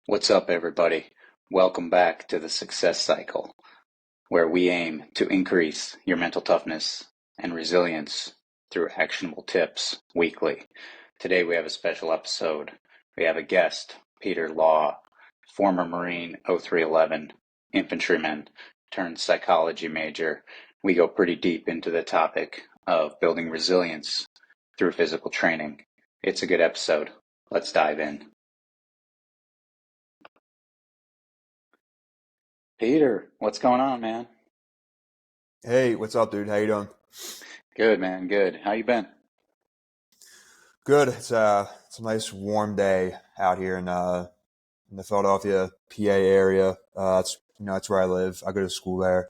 What's up, everybody? Welcome back to the Success Cycle, where we aim to increase your mental toughness and resilience through actionable tips weekly. Today, we have a special episode. We have a guest, Peter Law, former Marine 0311, infantryman turned psychology major. We go pretty deep into the topic of building resilience through physical training. It's a good episode. Let's dive in. Peter, what's going on, man? Hey, what's up, dude? How you doing? Good, man. Good. How you been? Good. It's a nice warm day out here in the Philadelphia, PA area. That's where I live. I go to school there.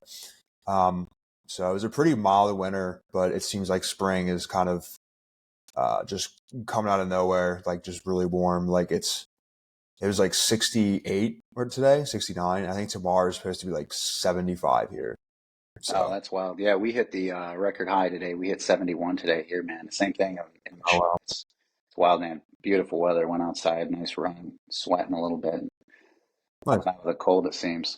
Um, so it was a pretty mild winter, but it seems like spring is kind of just coming out of nowhere, like just really warm. It was like 68 or today, 69. I think tomorrow is supposed to be like 75 here. Oh, So, that's wild. Yeah, we hit the record high today. We hit 71 today here, man. Same thing in oh Michigan. well. It's wild, man. Beautiful weather. Went outside, nice run, sweating a little bit. Nice. Coming out of the cold, it seems.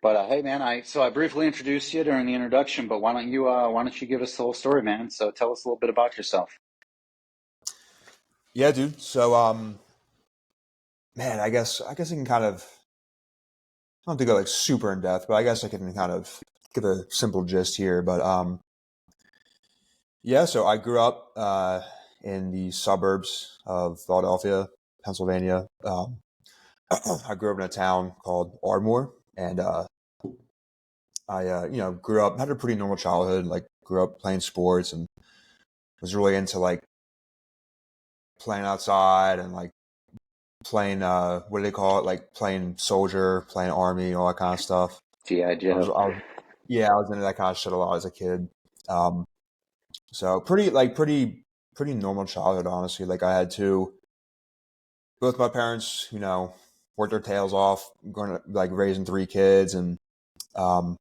But hey, man, I briefly introduced you during the introduction, but why don't you give us the whole story, man? So tell us a little bit about yourself. Yeah, dude. Man, I guess I can kind of I don't have to go like super in depth, but I guess I can kind of give a simple gist here. Yeah, so I grew up in the suburbs of Philadelphia, Pennsylvania. I grew up in a town called Ardmore, and I grew up, had a pretty normal childhood. Like, grew up playing sports and was really into like playing outside and like playing what do they call it? Like playing soldier, playing army, all that kind of stuff. G.I. Joe. Yeah, I was into that kind of shit a lot as a kid. Um, So pretty normal childhood, honestly. Like I had both my parents, worked their tails off, going to like raising three kids, and um,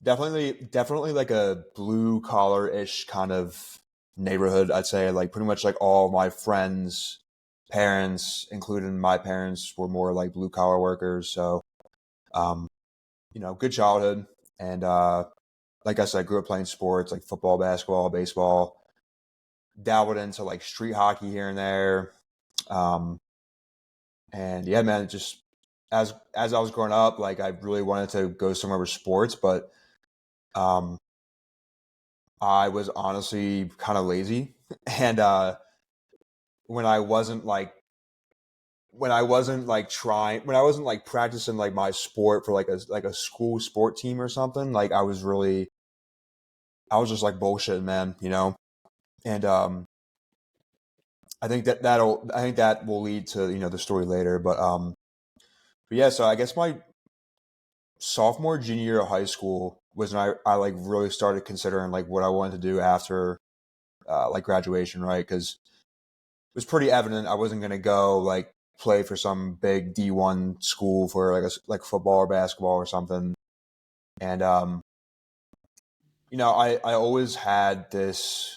definitely like a blue collar ish kind of neighborhood. I'd say like pretty much like all my friends' parents, including my parents, were more like blue collar workers. So um, good childhood, and like I said, I grew up playing sports like football, basketball, baseball. Dabbled into like street hockey here and there. Um, and yeah, man, just as I was growing up, like I really wanted to go somewhere with sports, but um, I was honestly kind of lazy. And when I wasn't like when I wasn't like practicing like my sport for like a school sport team or something, like I was just like bullshit, man. And I think that will lead to the story later, but yeah, so I guess my sophomore, junior year of high school was when I like really started considering like what I wanted to do after like graduation, right? Because it was pretty evident I wasn't gonna go like play for some big D1 school for like football or basketball or something. And I always had this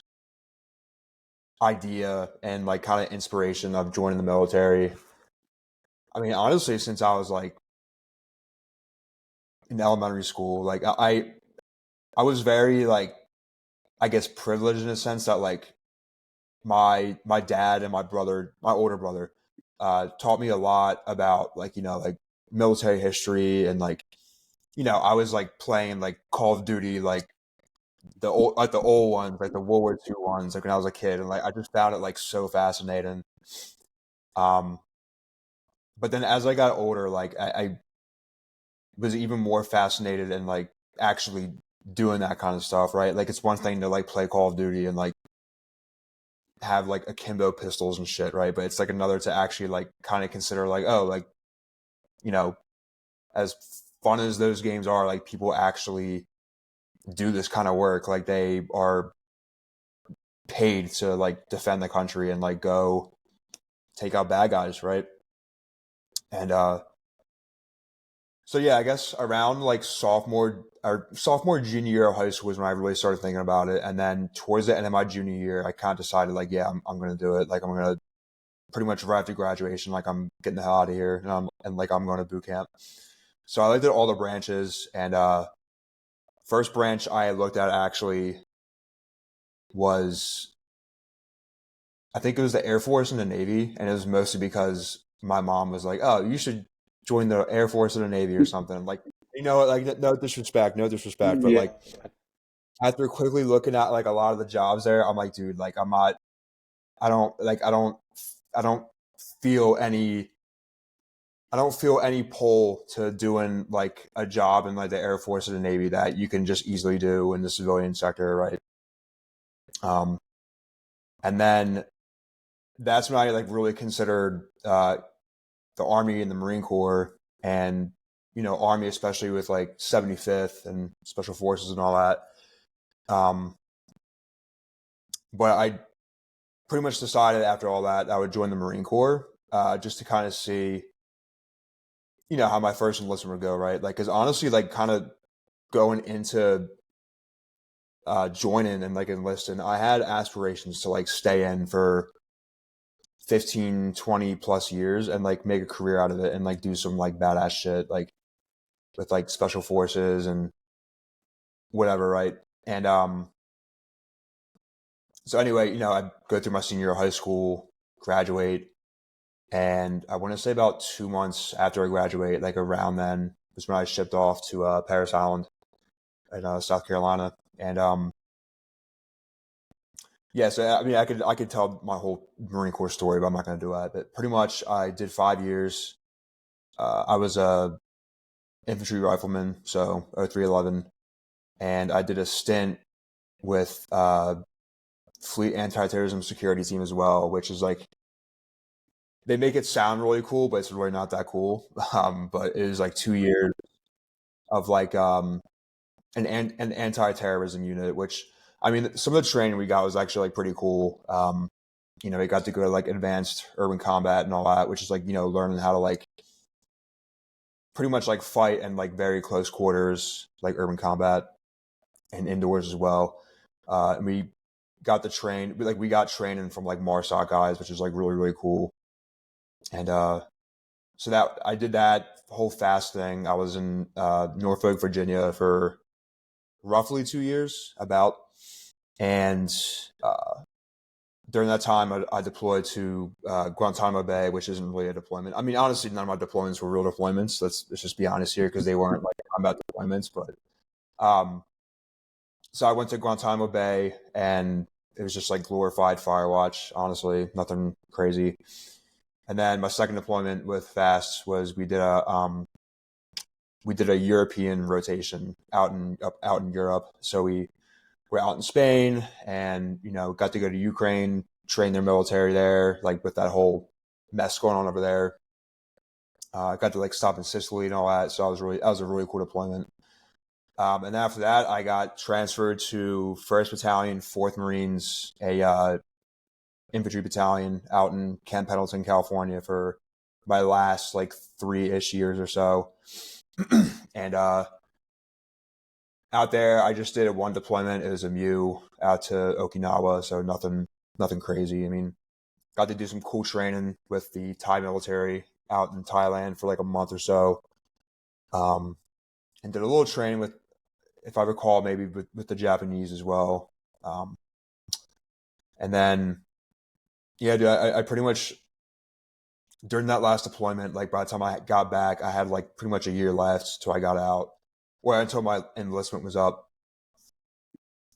idea and like kind of inspiration of joining the military. I mean, honestly, since I was like in elementary school, like I was very like I guess privileged in a sense that like my dad and my older brother, taught me a lot about like military history and I was like playing like Call of Duty like the old ones like the World War II ones like when I was a kid and like I just found it like so fascinating. Um, but then as I got older, like I was even more fascinated in like actually doing that kind of stuff, right? Like it's one thing to like play Call of Duty and like have like akimbo pistols and shit, right? But it's like another to actually like kind of consider like, oh, like, you know, as fun as those games are, like people actually do this kind of work. Like they are paid to like defend the country and like go take out bad guys, right? And so yeah, I guess around like sophomore junior year of high school was when I really started thinking about it. And then towards the end of my junior year, I kind of decided like, yeah, I'm gonna do it. Like I'm gonna pretty much right after graduation, like I'm getting the hell out of here, and like I'm going to boot camp. So I looked at all the branches, and first branch I looked at actually was, I think it was the Air Force and the Navy, and it was mostly because my mom was like, "Oh, you should join the Air Force or the Navy or something." Like, like no disrespect, but Yeah. like after quickly looking at like a lot of the jobs there, I'm like, dude, like I'm not, I don't feel any, I don't feel any pull to doing like a job in like the Air Force or the Navy that you can just easily do in the civilian sector, right? Um, and then that's when I like really considered the Army and the Marine Corps, and Army especially with like 75th and Special Forces and all that. Um, but I pretty much decided after all that I would join the Marine Corps, just to kind of see, how my first enlistment would go, right? Like, because honestly, like, kind of going into joining and like enlisting, I had aspirations to like stay in for 15, 20 plus years and like make a career out of it and like do some like badass shit, like with like special forces and whatever, right? And so anyway, I go through my senior year of high school, graduate, and I want to say about 2 months after I graduate, like around then, was when I shipped off to Paris Island in South Carolina. And yeah, so I mean, I could tell my whole Marine Corps story, but I'm not going to do that. But pretty much, I did 5 years. I was a infantry rifleman, so 0311, and I did a stint with Fleet Anti-Terrorism Security Team as well, which is like, they make it sound really cool, but it's really not that cool. But it was like 2 years of like an anti-terrorism unit, which, I mean, some of the training we got was actually like pretty cool. We got to go to like advanced urban combat and all that, which is like, learning how to like pretty much like fight and like very close quarters, like urban combat and indoors as well. And we got the train, like we got training from like MARSOC guys, which is like really, really cool. And so that I did that whole fast thing. I was in Norfolk, Virginia for roughly 2 years, about. And during that time, I deployed to Guantanamo Bay, which isn't really a deployment. I mean, honestly, none of my deployments were real deployments. Let's just be honest here, because they weren't like combat deployments. But so I went to Guantanamo Bay, and it was just like glorified Firewatch. Honestly, nothing crazy. And then my second deployment with FAST was we did a European rotation out in Europe. So we were out in Spain, and got to go to Ukraine, train their military there, like with that whole mess going on over there. Got to like stop in Sicily and all that. So that was a really cool deployment. And after that, I got transferred to 1st Battalion, 4th Marines, a infantry battalion out in Camp Pendleton, California, for my last like 3-ish years or so. And out there, I just did one deployment. It was a MEU out to Okinawa, so nothing crazy. I mean, got to do some cool training with the Thai military out in Thailand for like a month or so, and did a little training with, if I recall, maybe with the Japanese as well. And then, yeah, dude, I pretty much, during that last deployment, like by the time I got back, I had like pretty much a year left till I got out, or until my enlistment was up.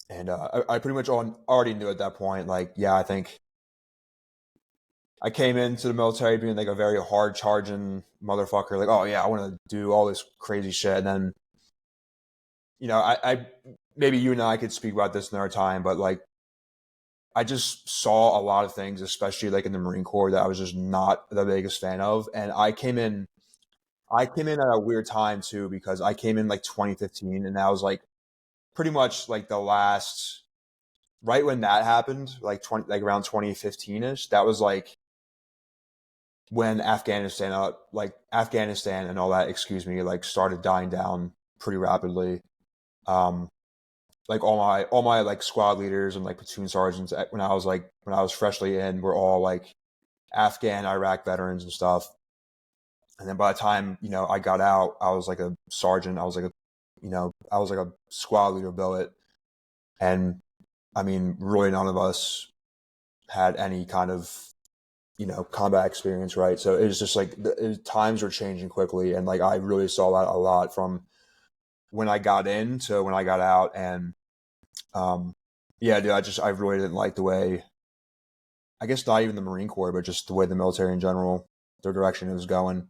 And I pretty much already knew at that point, like, yeah, I think I came into the military being like a very hard charging motherfucker. Like, oh yeah, I want to do all this crazy shit. And then, I maybe you and I could speak about this another time, but like, I just saw a lot of things, especially like in the Marine Corps, that I was just not the biggest fan of. And I came in at a weird time too, because I came in like 2015, and that was like pretty much like the last, right when that happened, like around 2015 ish. That was like when Afghanistan and all that, like started dying down pretty rapidly. Um, like all my like squad leaders and like platoon sergeants, when I was freshly in, were all like Afghan, Iraq veterans and stuff. And then by the time, I got out, I was like a sergeant. I was like I was like a squad leader billet. And I mean, really none of us had any kind of, combat experience, right? So it was just like times were changing quickly. And like, I really saw that a lot from when I got in to when I got out. And, yeah, dude, I really didn't like the way, I guess not even the Marine Corps, but just the way the military in general, their direction it was going.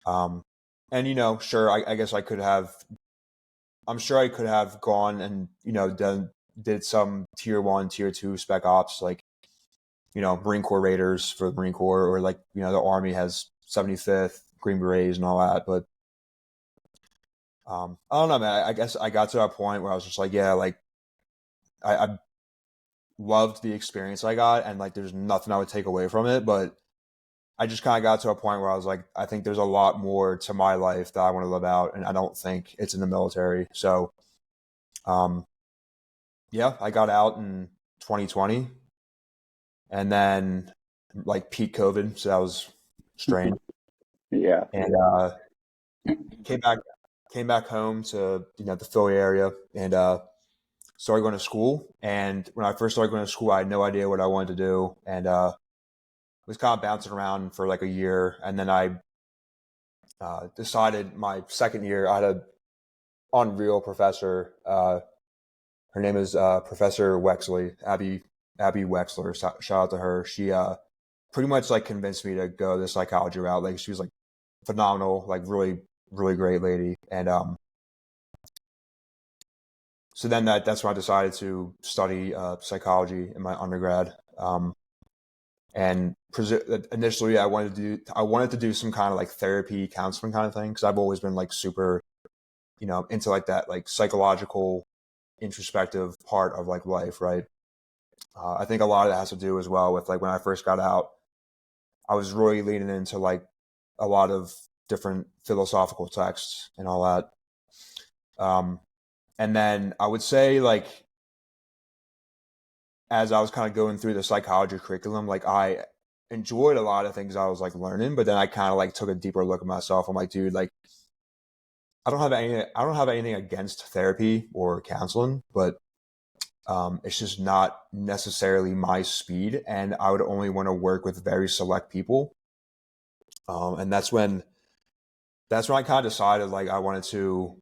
Um, and sure, I guess I'm sure I could have gone and did some tier 1, tier 2 spec ops, like Marine Corps Raiders for the Marine Corps, or like the Army has 75th Green Berets and all that. But I don't know, man. I guess I got to a point where I was just like, yeah, like I loved the experience I got, and like there's nothing I would take away from it, but I just kind of got to a point where I was like, I think there's a lot more to my life that I want to live out, and I don't think it's in the military. So, um, yeah, I got out in 2020, and then like peak COVID, so that was strange. Yeah. And came back came back home to the Philly area, and started going to school. And when I first started going to school, I had no idea what I wanted to do, and was kind of bouncing around for like a year, and then I decided my second year. I had a unreal professor. Her name is Professor Wexley, Abby Wexler. Shout out to her. She pretty much like convinced me to go the psychology route. Like she was like phenomenal, like really really great lady. And so then that's when I decided to study psychology in my undergrad. And initially, I wanted to do some kind of like therapy, counseling kind of thing, because I've always been like super, into like that like psychological, introspective part of like life, right? I think a lot of that has to do as well with like when I first got out, I was really leaning into like a lot of different philosophical texts and all that. And then I would say like as I was kind of going through the psychology curriculum, like I enjoyed a lot of things I was like learning, but then I kind of like took a deeper look at myself. I'm like, dude, like I don't have anything against therapy or counseling, but it's just not necessarily my speed, and I would only want to work with very select people. And that's when I kind of decided like I wanted to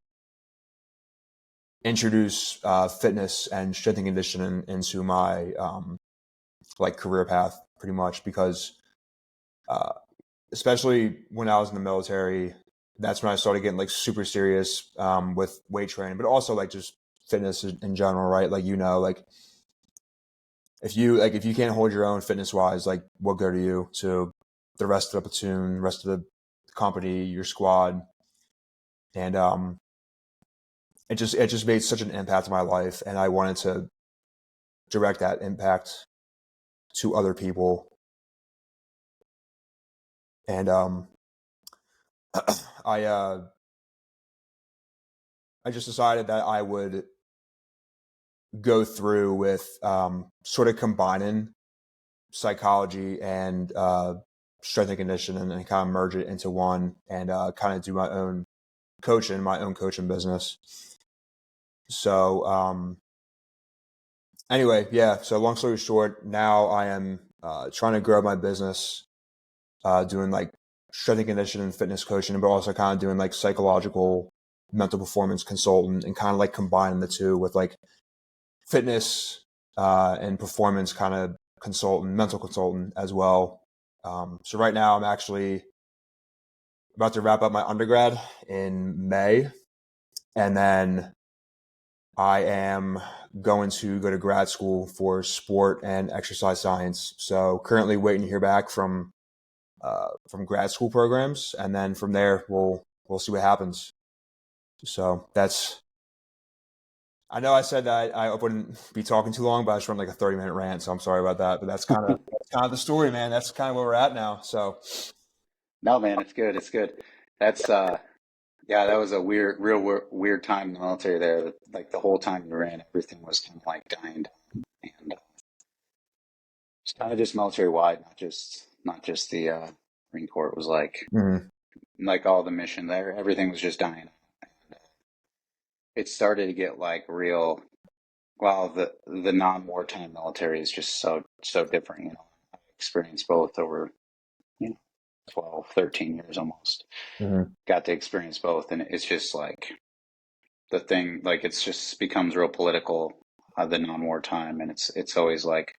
introduce fitness and strength and conditioning into my like career path, pretty much, because uh, especially when I was in the military, that's when I started getting like super serious with weight training, but also like just fitness in general, right? Like like if you can't hold your own fitness wise, like what good are you to the rest of the platoon, rest of the company, your squad? And it just made such an impact on my life, and I wanted to direct that impact to other people. And I I just decided that I would go through with sort of combining psychology and strength and conditioning, and kind of merge it into one, and kind of do my own coaching business. So anyway, yeah. So long story short, now I am trying to grow my business, doing like strength and conditioning and fitness coaching, but also kind of doing like psychological mental performance consultant, and kind of like combining the two with like fitness and performance kind of consultant, mental consultant as well. So right now I'm actually about to wrap up my undergrad in May, and then I am going to go to grad school for sport and exercise science. So currently waiting to hear back from grad school programs, and then from there we'll see what happens. So that's. I know I said that I wouldn't be talking too long, but I just run like a 30-minute rant, so I'm sorry about that. But that's kind of the story, man. That's kind of where we're at now. So No, man, it's good. It's good. That's yeah, that was a weird time in the military there. Like the whole time you were in, everything was kind of like dying down, and it's kind of just military wide, not just not just the Marine Corps. It was Mhm. like all the mission there, everything was just dying. It started to get like real. Well, the non-wartime military is just so different. I experienced both over, you know, 12, 13 years almost. Mhm. Got to experience both, and it's just like the thing, like it's just becomes real political, the non-wartime, and it's always like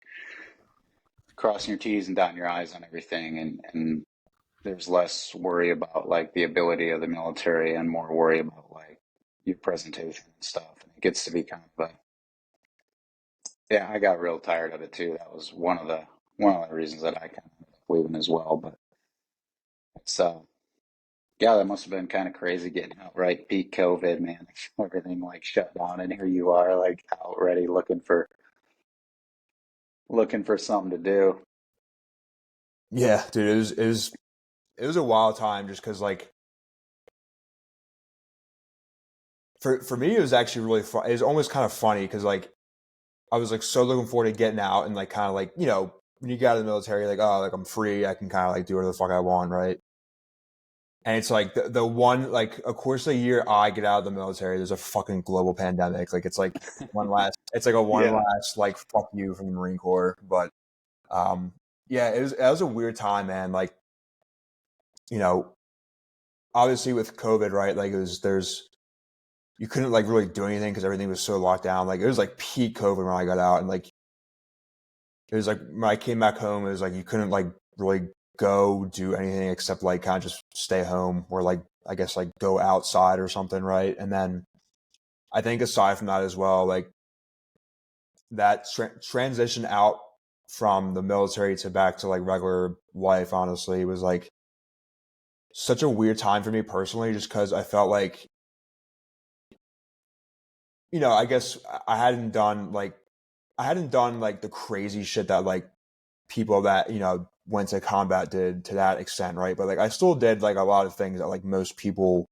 crossing your T's and dotting your I's on everything, and there's less worry about like the ability of the military and more worry about like your presentation and stuff. And it gets to be kind of a, yeah, I got real tired of it too. That was one of the reasons that I kind of ended up leaving as well. But it's yeah, that must have been kind of crazy getting out right peak COVID, man. Everything like shut down, and here you are like out ready looking for something to do. Yeah, dude, it was a wild time just because like for me it was actually really fun. It was almost kind of funny because like I was like so looking forward to getting out and like kind of like when you get out of the military like oh like I'm free I can kind of like do whatever the fuck I want, right? And it's like the one like of course the year I get out of the military there's a fucking global pandemic, like it's like a one Yeah. last like fuck you from the Marine Corps. But um yeah, it was a weird time, man. Like you know obviously with COVID, right? Like it was there's you couldn't like really do anything because everything was so locked down. Like it was like peak COVID when I got out, and like it was like when I came back home, it was like you couldn't like really go do anything except like kind of just stay home or like I guess like go outside or something, right? And then I think aside from that as well, like that transition out from the military to back to like regular life, honestly, was like such a weird time for me personally, just because I felt like I guess I hadn't done like the crazy shit that like people that went to combat did to that extent, right? But like I still did like a lot of things that like most people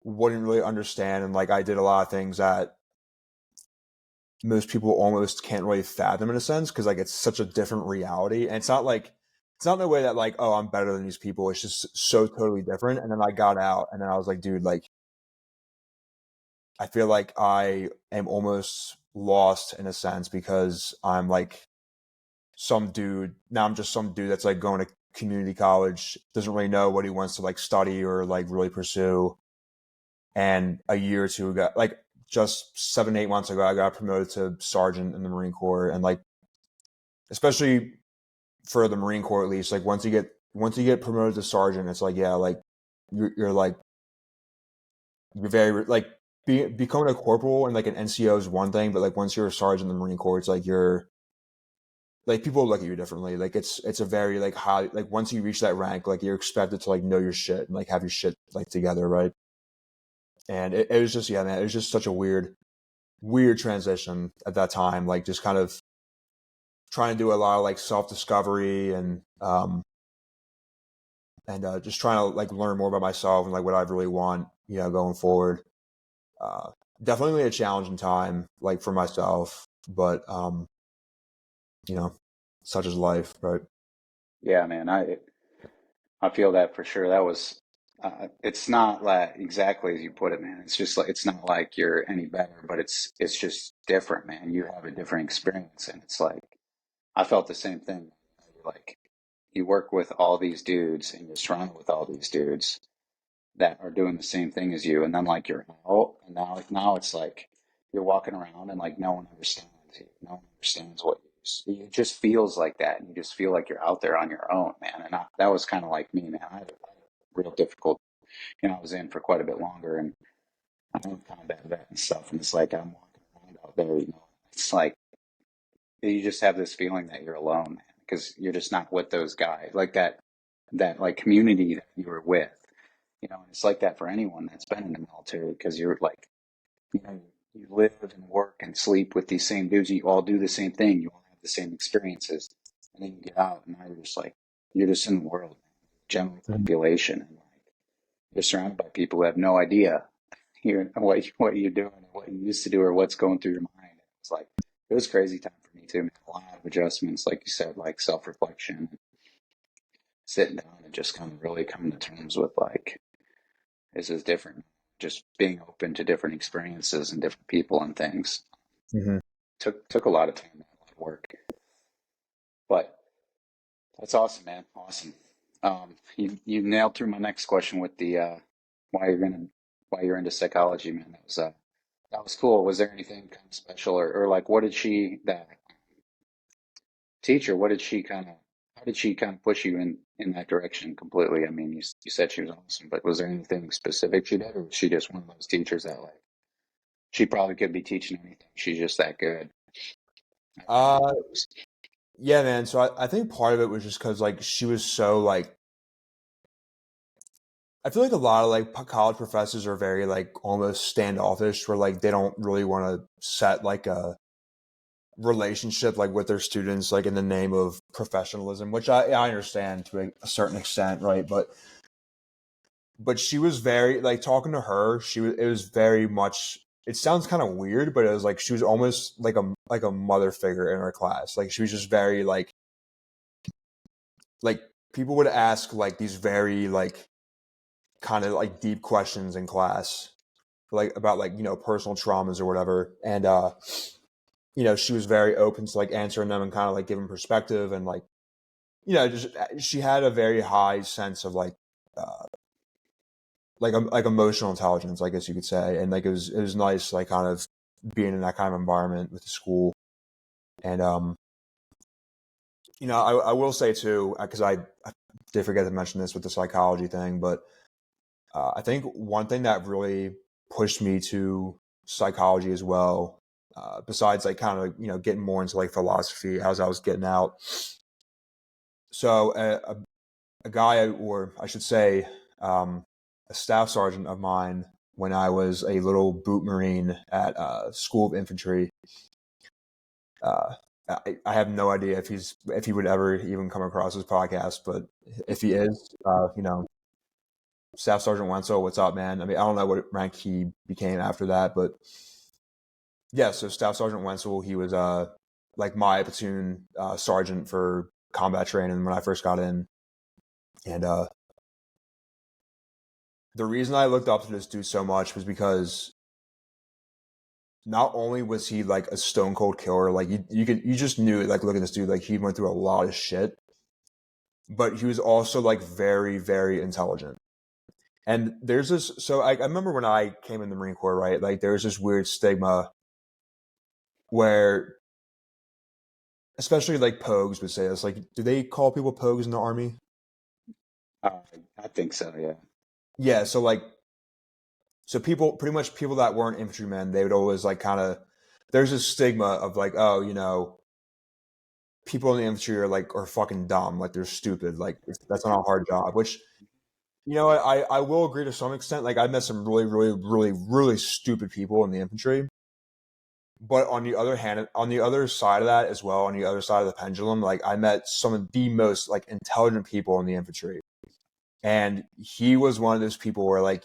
wouldn't really understand, and like I did a lot of things that most people almost can't really fathom in a sense because like it's such a different reality, and it's not in the way that like oh I'm better than these people. It's just so totally different. And then I got out, and then I was like, dude, like I feel like I am almost lost in a sense because I'm like some dude. Now I'm just some dude that's like going to community college, doesn't really know what he wants to like study or like really pursue. And a year or two ago, like just 7, 8 months ago, I got promoted to sergeant in the Marine Corps. And like, especially for the Marine Corps, at least, like once you get promoted to sergeant, it's like, yeah, like you're like, you're very like becoming a corporal and like an NCO is one thing, but like once you're a sergeant in the Marine Corps, it's like you're like people look at you differently. Like it's a very like high like once you reach that rank, like you're expected to like know your shit and like have your shit like together, right? And it was just yeah, man, it was just such a weird transition at that time. Like just kind of trying to do a lot of like self discovery and just trying to like learn more about myself and like what I really want, going forward. Uh, Definitely a challenging time like for myself, but you know, such is life, right? Yeah, man. I feel that for sure. That was, it's not like exactly as you put it, man. It's just like, it's not like you're any better, but it's just different, man. You have a different experience. And it's like, I felt the same thing. Like, you work with all these dudes and you're surrounded with all these dudes that are doing the same thing as you. And then like you're out and now it's like you're walking around and like no one understands you. No one understands what it just feels like that. And you just feel like you're out there on your own, man. And that was kind of like me, man. I had a real difficult, I was in for quite a bit longer and I'm a combat vet and stuff. And it's like, I'm walking around out there, it's like, you just have this feeling that you're alone, man, because you're just not with those guys like that like community that you were with, and it's like that for anyone that's been in the military because you're like, you live and work and sleep with these same dudes. You all do the same thing. You all have the same experiences, and then you get out and now you're just like, you're just in the world, general population, and like you're surrounded by people who have no idea what you're doing and what you used to do or what's going through your mind. It's like it was a crazy time for me too, man. A lot of adjustments, like you said, like self reflection. sitting down and just kind of really coming to terms with like this is different. Just being open to different experiences and different people and things Hmm. took a lot of time, a lot of work. But that's awesome, man. Awesome. You nailed through my next question with the why you're gonna why you're into psychology, man. That was cool. Was there anything kind of special or like what did she that teacher? What did she kind of how did she kind of push you in that direction completely? I mean, you said she was awesome, but was there anything specific she did, or was she just one of those teachers that like she probably could be teaching anything? She's just that good at whatever Uh, it was. yeah, man. So I think part of it was just because like she was so like I feel like a lot of like college professors are very like almost standoffish, where like they don't really want to set like a relationship like with their students, like in the name of professionalism, which I understand to a certain extent, right? But she was very like talking to her. She was it was very much. It sounds kind of weird, but it was like she was almost like a mother figure in her class. Like she was just very like people would ask like these very like kind of like deep questions in class like about like personal traumas or whatever, and she was very open to like answering them and kind of like giving perspective, and like just she had a very high sense of uh like emotional intelligence, I guess you could say, and like it was nice like kind of being in that kind of environment with the school. And I will say too, because I did forget to mention this with the psychology thing, but I think one thing that really pushed me to psychology as well, besides like kind of getting more into like philosophy as I was getting out. So a guy, or I should say, a staff sergeant of mine when I was a little boot marine at School of Infantry. Uh, I have no idea if he would ever even come across this podcast, but if he is, Staff Sergeant Wenzel, what's up, man? I mean, I don't know what rank he became after that, but yeah. So Staff Sergeant Wenzel, he was like my platoon sergeant for combat training when I first got in, and the reason I looked up to this dude so much was because not only was he like a stone cold killer, like you just knew it, like look at this dude, like he went through a lot of shit, but he was also like very very intelligent. And there's this, so I remember when I came in the Marine Corps, right? Like there's this weird stigma where, especially like Pogues would say this, like, do they call people Pogues in the Army? Uh, I think so, yeah. Yeah. So like, so people, pretty much people that weren't infantrymen, they would always like kind of, there's this stigma of like, oh, people in the infantry are fucking dumb, like they're stupid, like that's not a hard job. Which I will agree to some extent. Like I met some really really really really stupid people in the infantry, but on the other hand, on the other side of that as well, on the other side of the pendulum, like I met some of the most like intelligent people in the infantry, and he was one of those people where like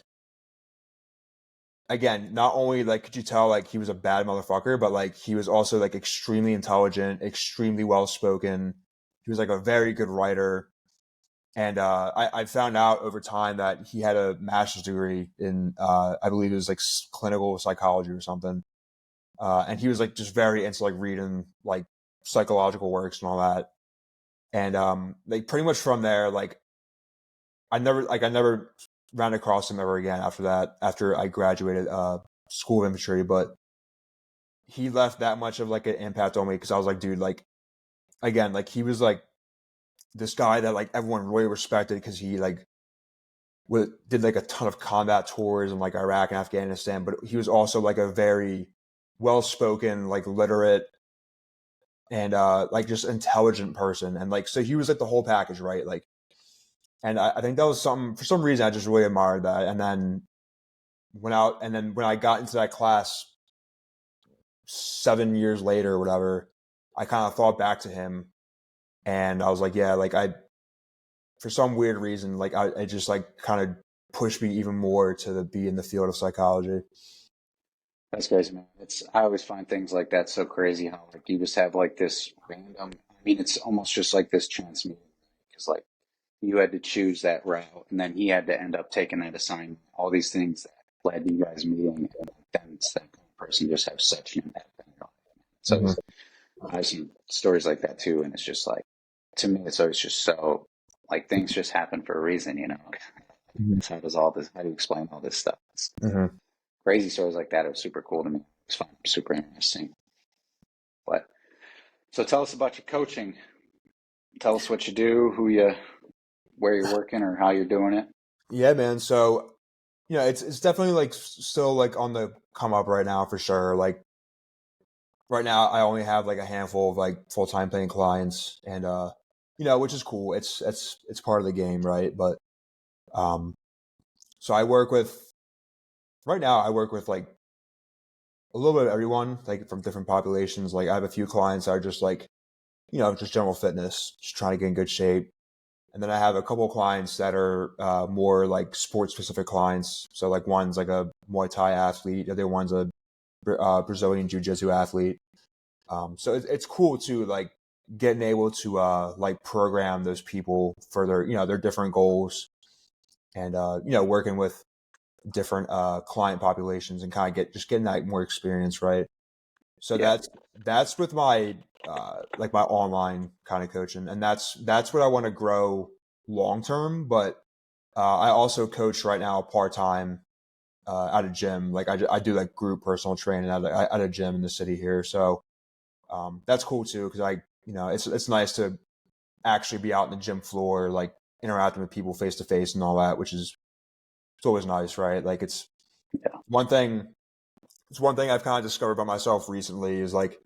again, not only like could you tell like he was a bad motherfucker, but like he was also like extremely intelligent, extremely well spoken. He was like a very good writer. And I found out over time that he had a master's degree in, I believe it was like clinical psychology or something. And he was like just very into like reading like psychological works and all that. And like pretty much from there, like I never ran across him ever again after that. After I graduated School of Infantry, but he left that much of like an impact on me because I was like, dude, like again, like he was like this guy that like everyone really respected because he like did like a ton of combat tours in like Iraq and Afghanistan, but he was also like a very well spoken, like literate and like just intelligent person. And like so he was like the whole package, right? Like and I think that was something for some reason I just really admired that. And then when I got into that class 7 years later or whatever, I kind of thought back to him and I was like, yeah, like I for some weird reason, like I just like kind of pushed me even more to be in the field of psychology. That's crazy, man. I always find things like that so crazy how like you just have like this random. I mean, it's almost just like this chance meeting because like you had to choose that route, and then he had to end up taking that assignment. All these things that led to you guys meeting, and then that person just have such an impact on your life. So Hmm. I have some stories like that too, and it's just like, to me, it's always just so like things just happen for a reason, you know. Hmm. How does all this? How do you explain all this stuff? It's Hmm. crazy stories like that are super cool to me. It's fun, super interesting. But so tell us about your coaching. Tell us what you do, where you're working, or how you're doing it. Yeah, man. So it's definitely like still like on the come up right now for sure. Like right now, I only have like a handful of like full time paying clients, and which is cool. It's part of the game, right? But um, so I work with right now. I work with like a little bit of everyone, like from different populations. Like I have a few clients that are just like just general fitness, just trying to get in good shape. And then I have a couple of clients that are more like sports specific clients. So like one's like a Muay Thai athlete, the other one's a Brazilian Jiu Jitsu athlete. So it's cool to like getting able to like program those people for their their different goals, and working with different client populations and kind of getting that more experience, right? So Yeah, that's with my like my online kind of coaching, and that's what I want to grow long term. But I also coach right now part time at a gym. Like I do like group personal training at a gym in the city here. So that's cool too, because it's nice to actually be out in the gym floor, like interacting with people face to face and all that, which is it's always nice, right? Like yeah, one thing. It's one thing I've kind of discovered by myself recently is like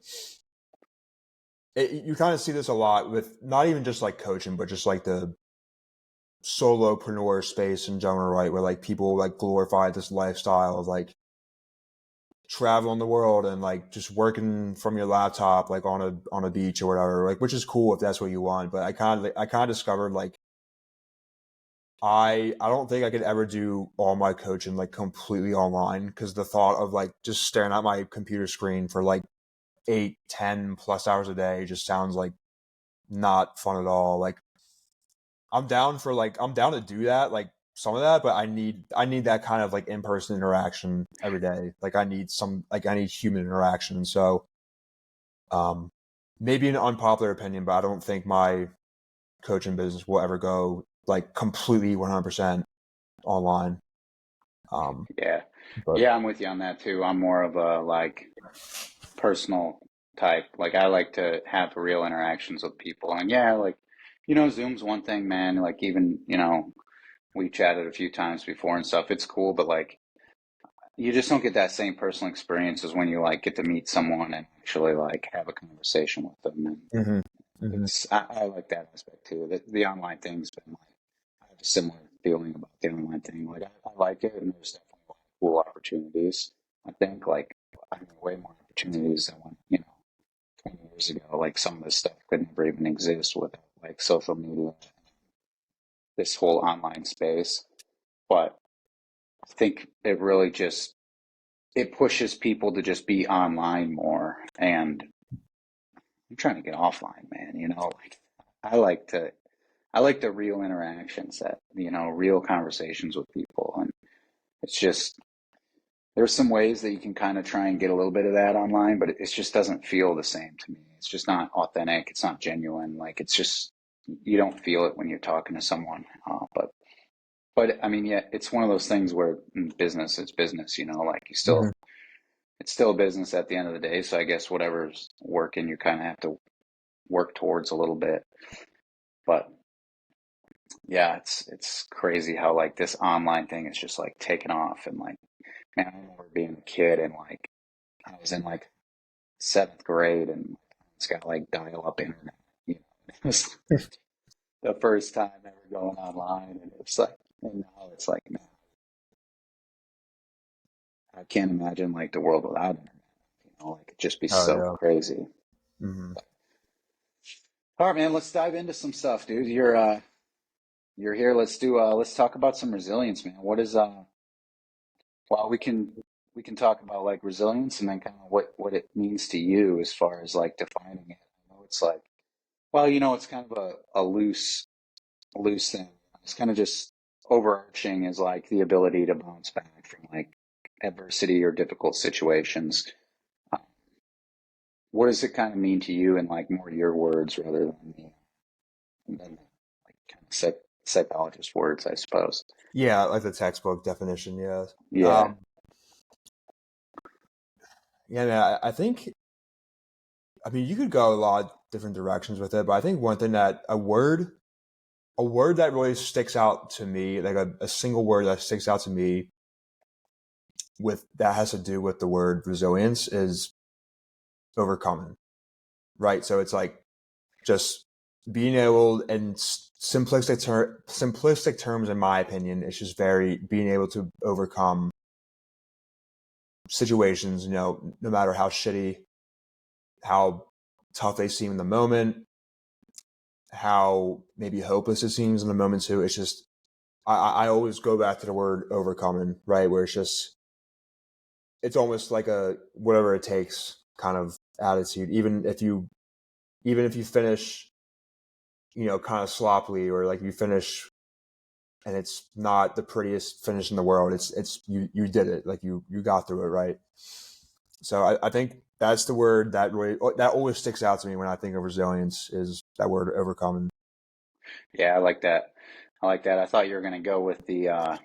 you kind of see this a lot with not even just like coaching, but just like the solopreneur space in general, right? Where like people like glorify this lifestyle of like traveling the world and like just working from your laptop like on a beach or whatever, like which is cool if that's what you want. But I kind of discovered like I don't think I could ever do all my coaching like completely online, because the thought of like just staring at my computer screen for like 8, 10 plus hours a day just sounds like not fun at all. Like I'm down to do that, like some of that, but I need that kind of like in person interaction every day. Like I need human interaction. So um maybe an unpopular opinion, but I don't think my coaching business will ever go like completely 100% online. Um yeah, but yeah. I'm with you on that too. I'm more of a like personal type. Like I like to have real interactions with people, and yeah, like Zoom's one thing, man. Like even we chatted a few times before and stuff. It's cool, but like you just don't get that same personal experience as when you like get to meet someone and actually like have a conversation with them. And mhm, mhm. I like that aspect too. The online thing's been like I have a similar feeling about the online thing. Like I like it, and there's definitely like, cool opportunities. I think like I mean way more opportunities than when 20 years ago. Like some of this stuff could never even exist without like social media, this whole online space. But I think it really just it pushes people to just be online more. And I'm trying to get offline, man. Like I like to I like the real interactions that real conversations with people, and it's just there's some ways that you can kind of try and get a little bit of that online, but it just doesn't feel the same to me. It's just not authentic. It's not genuine. Like it's just you don't feel it when you're talking to someone. But I mean, yeah, it's one of those things where in business, it's business. Like Mhm. it's still a business at the end of the day. So I guess whatever's working, you kind of have to work towards a little bit. But yeah, it's crazy how like this online thing is just like taking off, and like man, I remember being a kid and like I was in like seventh grade and it's got like dial up internet. It was the first time ever going online, and it's like and now it's like man, I can't imagine like the world without internet. Like it'd just be Oh so yeah. crazy. Hmm. All right, man, let's dive into some stuff, dude. You're here. Let's talk about some resilience, man. What is well, we can talk about like resilience and then kind of what it means to you as far as like defining it. I know it's like well, it's kind of a loose loose thing. It's kind of just overarching is like the ability to bounce back from like adversity or difficult situations. Uh, what does it kind of mean to you in like more your words rather than like kind of psychologist words, I suppose? Yeah, like the textbook definition. Yeah. Yeah. Um, yeah, man, I think. I mean, you could go a lot of different directions with it, but I think one thing that a word that really sticks out to me, like a single word that sticks out to me with that has to do with the word resilience is overcoming, right? So it's like just being able in simplistic terms, in my opinion, it's just very being able to overcome situations, no matter how shitty, how tough they seem in the moment, how maybe hopeless it seems in the moment too. It's just I always go back to the word overcoming, right? Where it's just it's almost like a whatever it takes kind of attitude. Even if you finish, kind of sloppily, or like you finish and it's not the prettiest finish in the world. It's you did it, like you got through it, right? So I think that's the word that really that always sticks out to me when I think of resilience is that word overcoming. Yeah, I like that. I like that. I thought you were going to go with the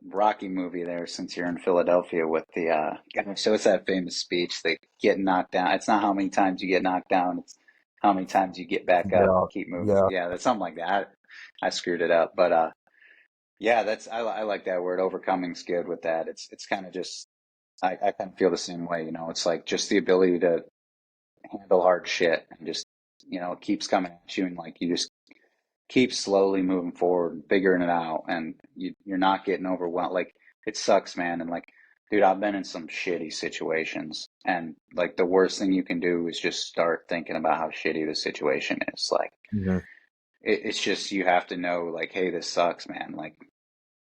Rocky movie there since you're in Philadelphia with the gosh, so it's that famous speech that get knocked down. It's not how many times you get knocked down, it's how many times you get back up Yeah, and keep moving. yeah. Yeah, that's something like that. I screwed it up, but yeah, I like that word. Overcoming's good with that. It's kind of just I kind of feel the same way. It's like just the ability to handle hard shit and just it keeps coming at you and like you just keep slowly moving forward, figuring it out, and you're not getting overwhelmed. Like it sucks, man. And like, dude, I've been in some shitty situations, and like the worst thing you can do is just start thinking about how shitty the situation is. Like Mhm. it's just you have to know, like, hey, this sucks, man. Like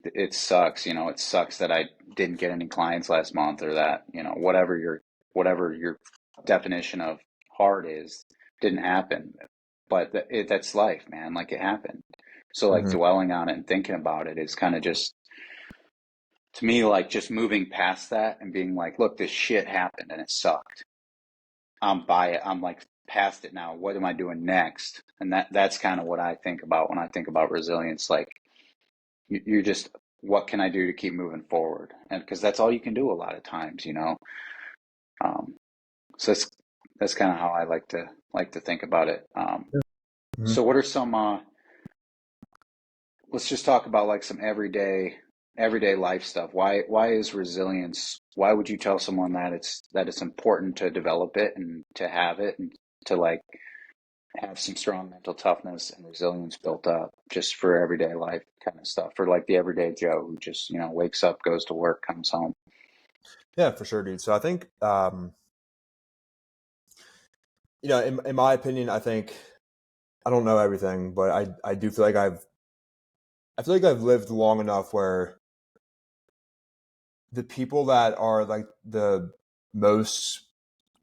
it sucks. It sucks that I didn't get any clients last month, or that whatever your definition of hard is didn't happen. But that's life, man. Like it happened. So like Mhm. dwelling on it and thinking about it is kind of just to me like just moving past that and being like, look, this shit happened and it sucked. I'm by it. I'm like past it now. What am I doing next? And that's kind of what I think about when I think about resilience. Like you're just what can I do to keep moving forward? And because that's all you can do a lot of times. Um, so that's kind of how I like to think about it. Mhm. So what are some let's just talk about like some everyday life stuff. Why is resilience? Why would you tell someone that it's important to develop it and to have it and to like have some strong mental toughness and resilience built up just for everyday life kind of stuff for like the everyday Joe who just wakes up, goes to work, comes home. Yeah, for sure, dude. So I think, in my opinion, I think I don't know everything, but I do feel like I feel like I've lived long enough where the people that are like the most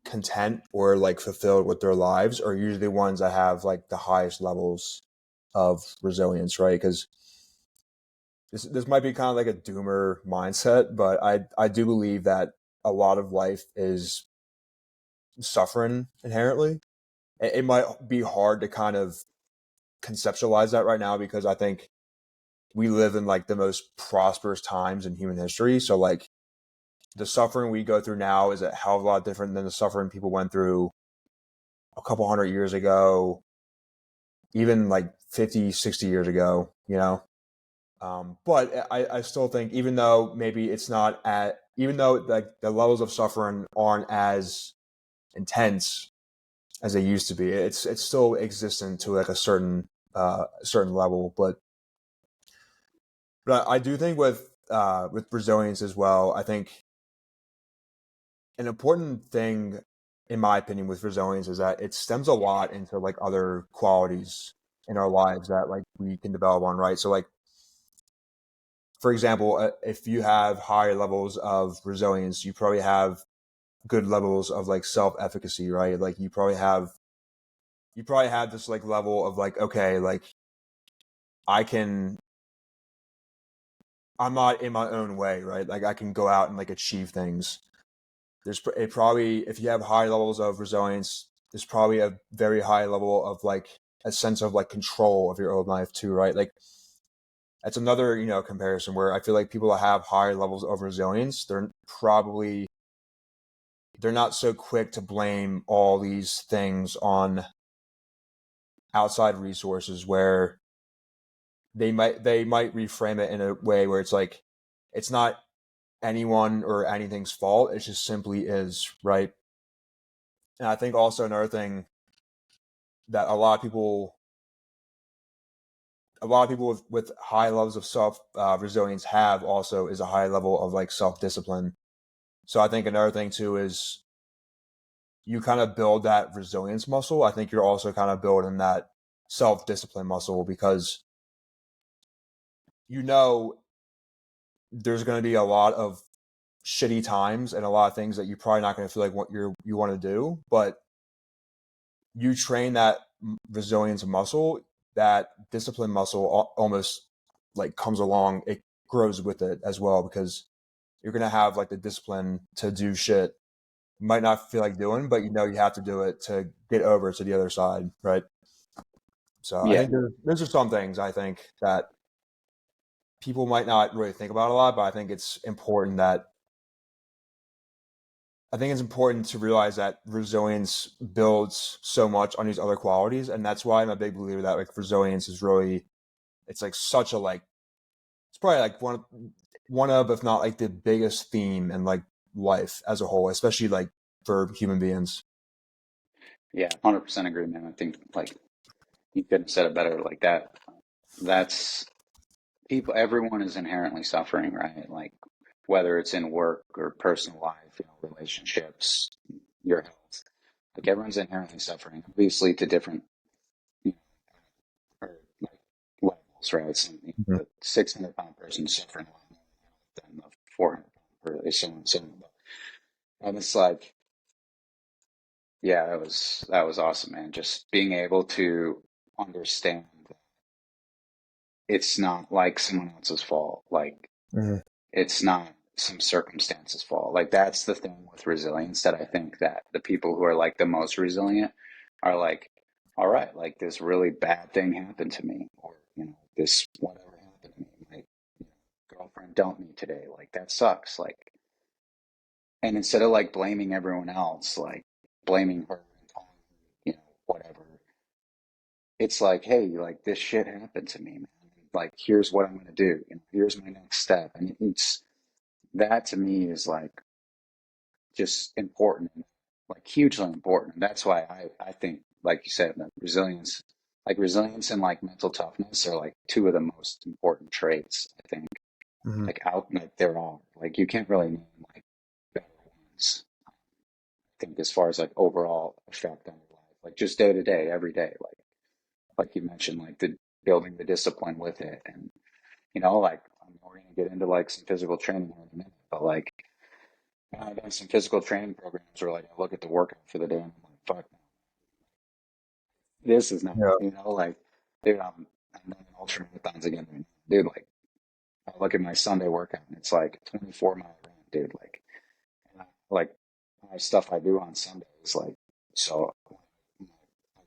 content or like fulfilled with their lives are usually the ones that have like the highest levels of resilience, right? Because this might be kind of like a doomer mindset, but I do believe that a lot of life is suffering inherently. It might be hard to kind of conceptualize that right now because I think we live in like the most prosperous times in human history. So like the suffering we go through now is a hell of a lot different than the suffering people went through a couple hundred years ago, even like 50, 60 years ago. But I still think even though maybe it's not even though like the levels of suffering aren't as intense as they used to be, it's still existent to like a certain level. But I do think with resilience as well, I think an important thing, in my opinion, with resilience is that it stems a lot into like other qualities in our lives that like we can develop on, right? So like for example, if you have higher levels of resilience, you probably have good levels of like self-efficacy, right? Like you probably have this like level of like, okay, like I'm not in my own way, right? Like I can go out and like achieve things. It probably, if you have high levels of resilience, there's probably a very high level of like a sense of like control of your own life too, right? Like that's another, comparison where I feel like people that have higher levels of resilience, they're not so quick to blame all these things on outside resources, where they might reframe it in a way where it's like it's not anyone or anything's fault, it just simply is, right? And I think also another thing that a lot of people with high levels of self resilience have also is a high level of like self discipline. So I think another thing too is you kind of build that resilience muscle. I think you're also kind of building that self discipline muscle, because you know there's going to be a lot of shitty times and a lot of things that you're probably not going to feel like what you want to do, but you train that resilience muscle, that discipline muscle almost like comes along, it grows with it as well, because you're going to have like the discipline to do shit you might not feel like doing, but you have to do it to get over to the other side, right? So I Yeah, think there's just some things I think that people might not really think about a lot, but I think it's important to realize that resilience builds so much on these other qualities, and that's why I'm a big believer that like resilience is really, it's like such a like, it's probably like one of if not like the biggest theme in like life as a whole, especially like for human beings. yeah, 100% agree, man. I think like you couldn't have said it better like that. That's people, everyone is inherently suffering, right? Like whether it's in work or personal life, relationships, your health, like everyone's inherently suffering, obviously to different, you know, or like levels, right? Some, Mhm. the 600-pound person suffering a lot more than the 400-pound, or so on and so on. And it's like, yeah, that was awesome, man. Just being able to understand it's not like someone else's fault. Like Mhm. it's not some circumstances fault. Like that's the thing with resilience, that I think that the people who are like the most resilient are like, all right, like this really bad thing happened to me, or this whatever happened to me. My girlfriend dumped me today. Like that sucks. Like, and instead of like blaming everyone else, like blaming her and calling her, whatever, it's like, hey, like this shit happened to me, man. Like here's what I'm gonna do. Here's my next step. And it's that to me is like just important, like hugely important. And that's why I think, like you said, that resilience and like mental toughness are like two of the most important traits, I think. Mhm. Like there are. Like you can't really name like better ones. I think as far as like overall effect on your life, like just day to day, every day, like you mentioned, like the building the discipline with it. And like we're gonna get into like some physical training here in a minute, but like I've done some physical training programs where like I look at the workout for the day and I'm like, fuck, this is not, Yeah. like, dude, I'm running ultra marathons again, right now. Dude. Like, I look at my Sunday workout and it's like a 24-mile run, dude. Like, like my stuff I do on Sundays, like, so I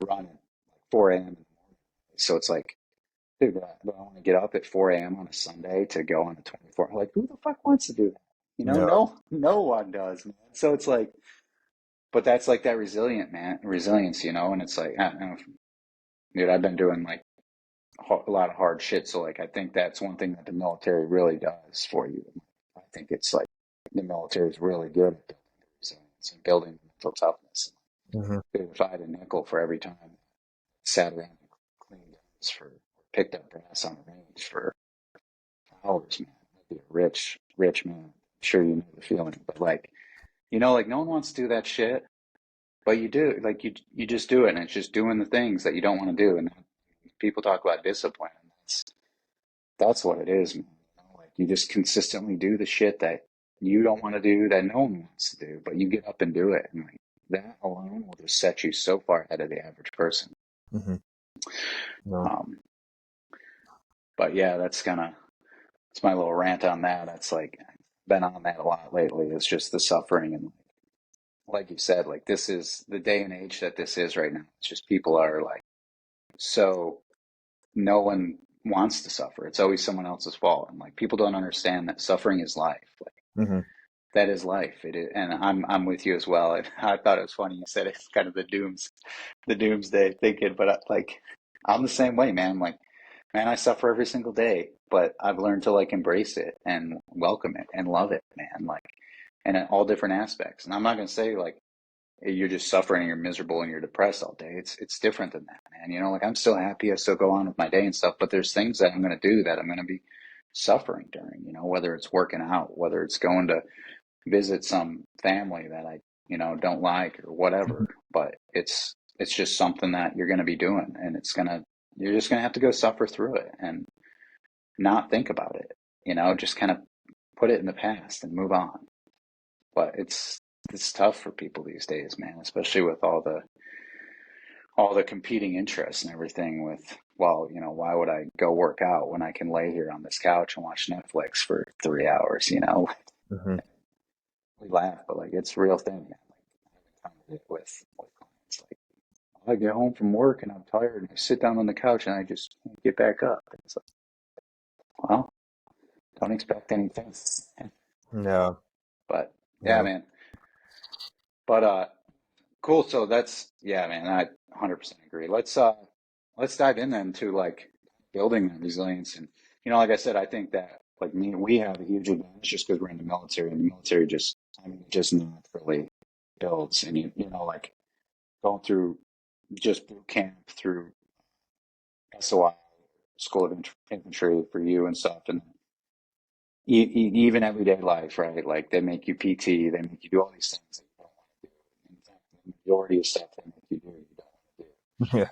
run at like 4 a.m. in the morning. So it's like, dude, do I want to get up at 4 a.m. on a Sunday to go on a 24? Like, who the fuck wants to do that? Yeah. No one does, man. So it's like, but that's like that resilience, and it's like, I don't know, dude, I've been doing like a lot of hard shit. So like, I think that's one thing that the military really does for you. I think it's like the military is really good at building resilience and building mental toughness. Mhm. Dude, if I had a nickel for every time I sat around and cleaned guns or picked up brass on the range for hours, man, I'd be a rich, rich man. I'm sure you know the feeling, but like, like no one wants to do that shit, but you do. Like you just do it, and it's just doing the things that you don't want to do. And people talk about discipline, and that's what it is, man. Like you just consistently do the shit that you don't want to do, that no one wants to do, but you get up and do it, and like that alone will just set you so far ahead of the average person. Mhm. No. Um, But yeah, it's my little rant on that. That's like been on that a lot lately. It's just the suffering and like you said, like this is the day and age that this is right now. It's just people are like so no one wants to suffer. It's always someone else's fault. And like people don't understand that suffering is life. Like Mm-hmm. that is life. It is, and I'm with you as well. And I thought it was funny you said it's kind of the doomsday thinking, but like I'm the same way, man. Like man, I suffer every single day, but I've learned to like embrace it and welcome it and love it, man. Like and in all different aspects. And I'm not gonna say like you're just suffering and you're miserable and you're depressed all day. It's different than that, man. You know, like I'm still happy, I still go on with my day and stuff, but there's things that I'm gonna do that I'm gonna be suffering during, you know, whether it's working out, whether it's going to visit some family that I, you know, don't like or whatever. But it's just something that you're gonna be doing and you're just gonna have to go suffer through it and not think about it, you know, just kind of put it in the past and move on. But it's tough for people these days, man, especially with all the competing interests and everything with well, you know, why would I go work out when I can lay here on this couch and watch Netflix for 3 hours, you know? Mm-hmm. We laugh, but like it's a real thing, man. Like with clients. Like I get home from work and I'm tired and I sit down on the couch and I just can't get back up. It's like, well, don't expect anything. Yeah. But yeah, Yeah. man. But cool. So that's yeah, man. I 100% agree. Let's dive in then to like building that resilience. And you know, like I said, I think that like me, we have a huge advantage just because we're in the military, and the military just I mean, it just naturally builds. And you know, like going through just boot camp through SOI, School of Infantry for you and stuff, and even everyday life, right? Like they make you PT, they make you do all these things that you don't want to do. In fact, the majority of stuff they make you do, you don't want to do. Yeah.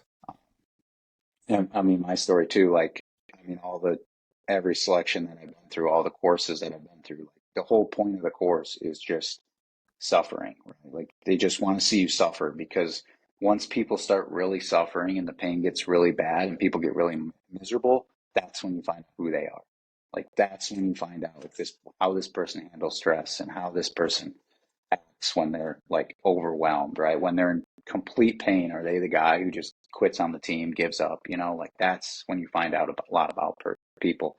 And I mean, my story too, like, I mean, every selection that I've been through, all the courses that I've been through, like, the whole point of the course is just suffering, right? Like, they just want to see you suffer because once people start really suffering and the pain gets really bad and people get really miserable, that's when you find out who they are. Like, that's when you find out like how this person handles stress and how this person acts when they're like overwhelmed, right? When they're in complete pain, are they the guy who just quits on the team, gives up? You know, like that's when you find out a lot about people.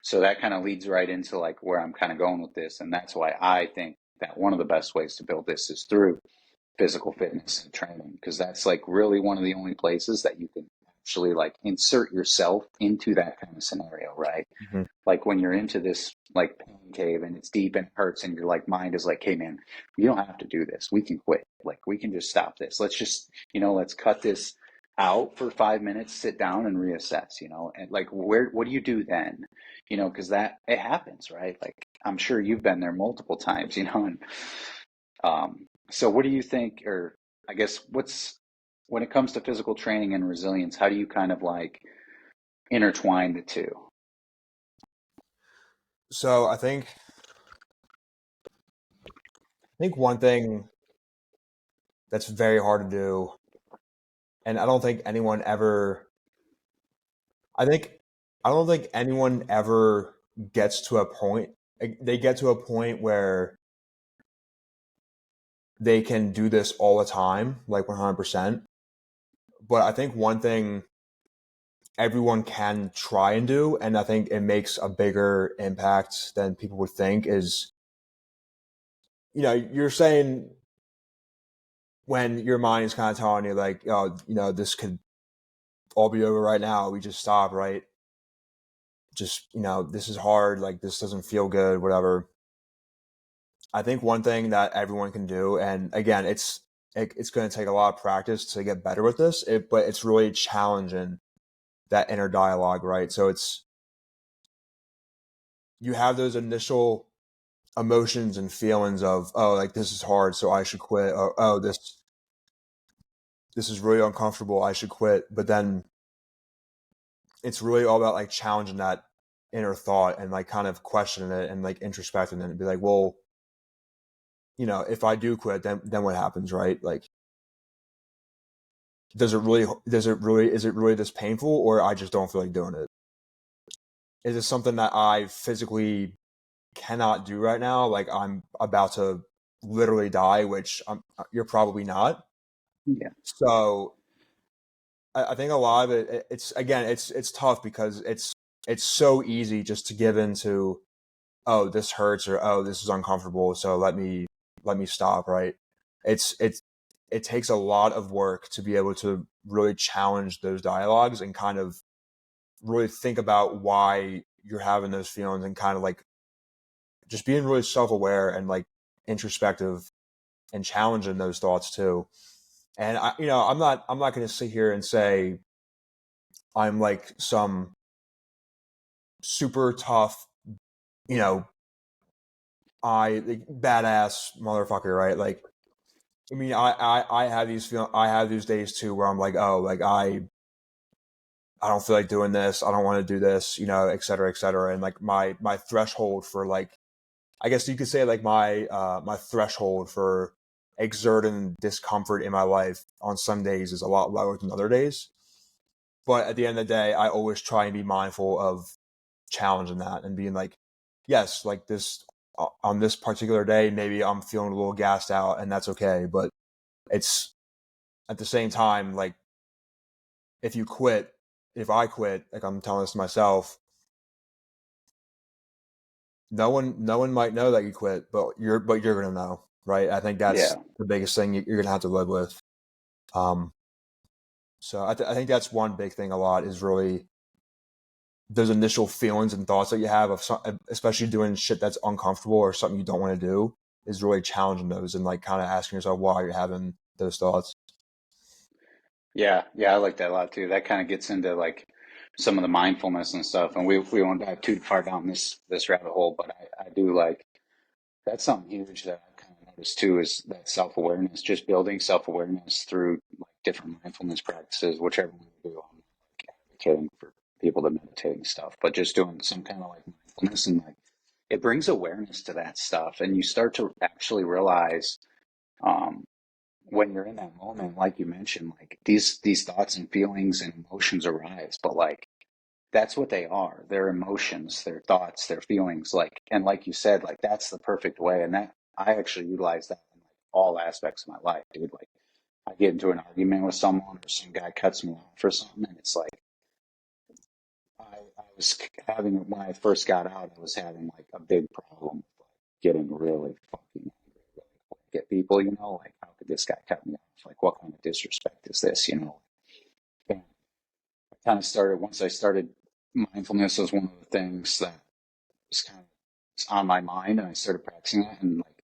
So that kind of leads right into like where I'm kind of going with this, and that's why I think that one of the best ways to build this is through physical fitness and training because that's like really one of the only places that you can actually like insert yourself into that kind of scenario, right? Mm-hmm. Like when you're into this like pain cave and it's deep and it hurts and your like mind is like, hey man, you don't have to do this. We can quit. Like we can just stop this. Let's just, you know, let's cut this out for 5 minutes, sit down and reassess, you know, and like what do you do then? You know, because that it happens, right? Like I'm sure you've been there multiple times, you know, and so what do you think, or I guess when it comes to physical training and resilience, how do you kind of like intertwine the two? So I think one thing that's very hard to do, and I don't think anyone ever I think I don't think anyone ever gets to a point they get to a point where they can do this all the time, like 100%. But I think one thing everyone can try and do, and I think it makes a bigger impact than people would think, is you're saying when your mind is kind of telling you like, oh, this could all be over right now. We just stop, right? Just this is hard. Like this doesn't feel good. Whatever. I think one thing that everyone can do, and again, it's going to take a lot of practice to get better with this. But it's really challenging that inner dialogue, right? So you have those initial emotions and feelings of, oh, like this is hard, so I should quit. Or, oh, this is really uncomfortable, I should quit. But then it's really all about like challenging that inner thought and like kind of questioning it and like introspecting it and be like, well, if I do quit, then what happens, right? Like, is it really this painful, or I just don't feel like doing it? is it something that I physically cannot do right now? Like I'm about to literally die, which you're probably not. Yeah. So I think a lot of it's again, it's tough because it's so easy just to give into, oh, this hurts, or oh, this is uncomfortable, so let me stop, right? It's it takes a lot of work to be able to really challenge those dialogues and kind of really think about why you're having those feelings, and kind of like just being really self-aware and like introspective and challenging those thoughts too. And I'm not going to sit here and say I'm like some super tough, you know, like, badass motherfucker, right? Like, I mean, I have I have these days too where I'm like, oh, like I don't feel like doing this. I don't want to do this, et cetera, et cetera. And like my threshold for like, I guess you could say like my threshold for exerting discomfort in my life on some days is a lot lower than other days. But at the end of the day, I always try and be mindful of challenging that and being like, yes, like this on this particular day, maybe I'm feeling a little gassed out, and that's okay. But it's at the same time, like if you quit, if I quit, like I'm telling this to myself, no one might know that you quit, but you're gonna know, right? I think that's Yeah. the biggest thing you're gonna have to live with. Um, so I think that's one big thing. A lot is really those initial feelings and thoughts that you have of especially doing shit that's uncomfortable or something you don't want to do, is really challenging those and like kind of asking yourself why you're having those thoughts. Yeah. Yeah. I like that a lot too. That kind of gets into like some of the mindfulness and stuff. And we won't dive too far down this rabbit hole, but I do like that's something huge that I've kind of noticed too is that self awareness, just building self awareness through like different mindfulness practices, whichever one you do. I'm like advocating for people to meditate and stuff, but just doing some kind of like mindfulness and like it brings awareness to that stuff, and you start to actually realize um, when you're in that moment, like you mentioned, like these thoughts and feelings and emotions arise, but like that's what they are. They're emotions, their thoughts, their feelings. Like, and like you said, like that's the perfect way. And that I actually utilize that in like all aspects of my life, dude. Like I get into an argument with someone or some guy cuts me off for something. And it's like, I was having, when I first got out, I was having like a big problem with like, getting really fucking angry really quick at people, like how could this guy cut me off? Like what kind of disrespect is this? And I kind of started, once I started, mindfulness was one of the things that was kind of on my mind, and I started practicing it. And like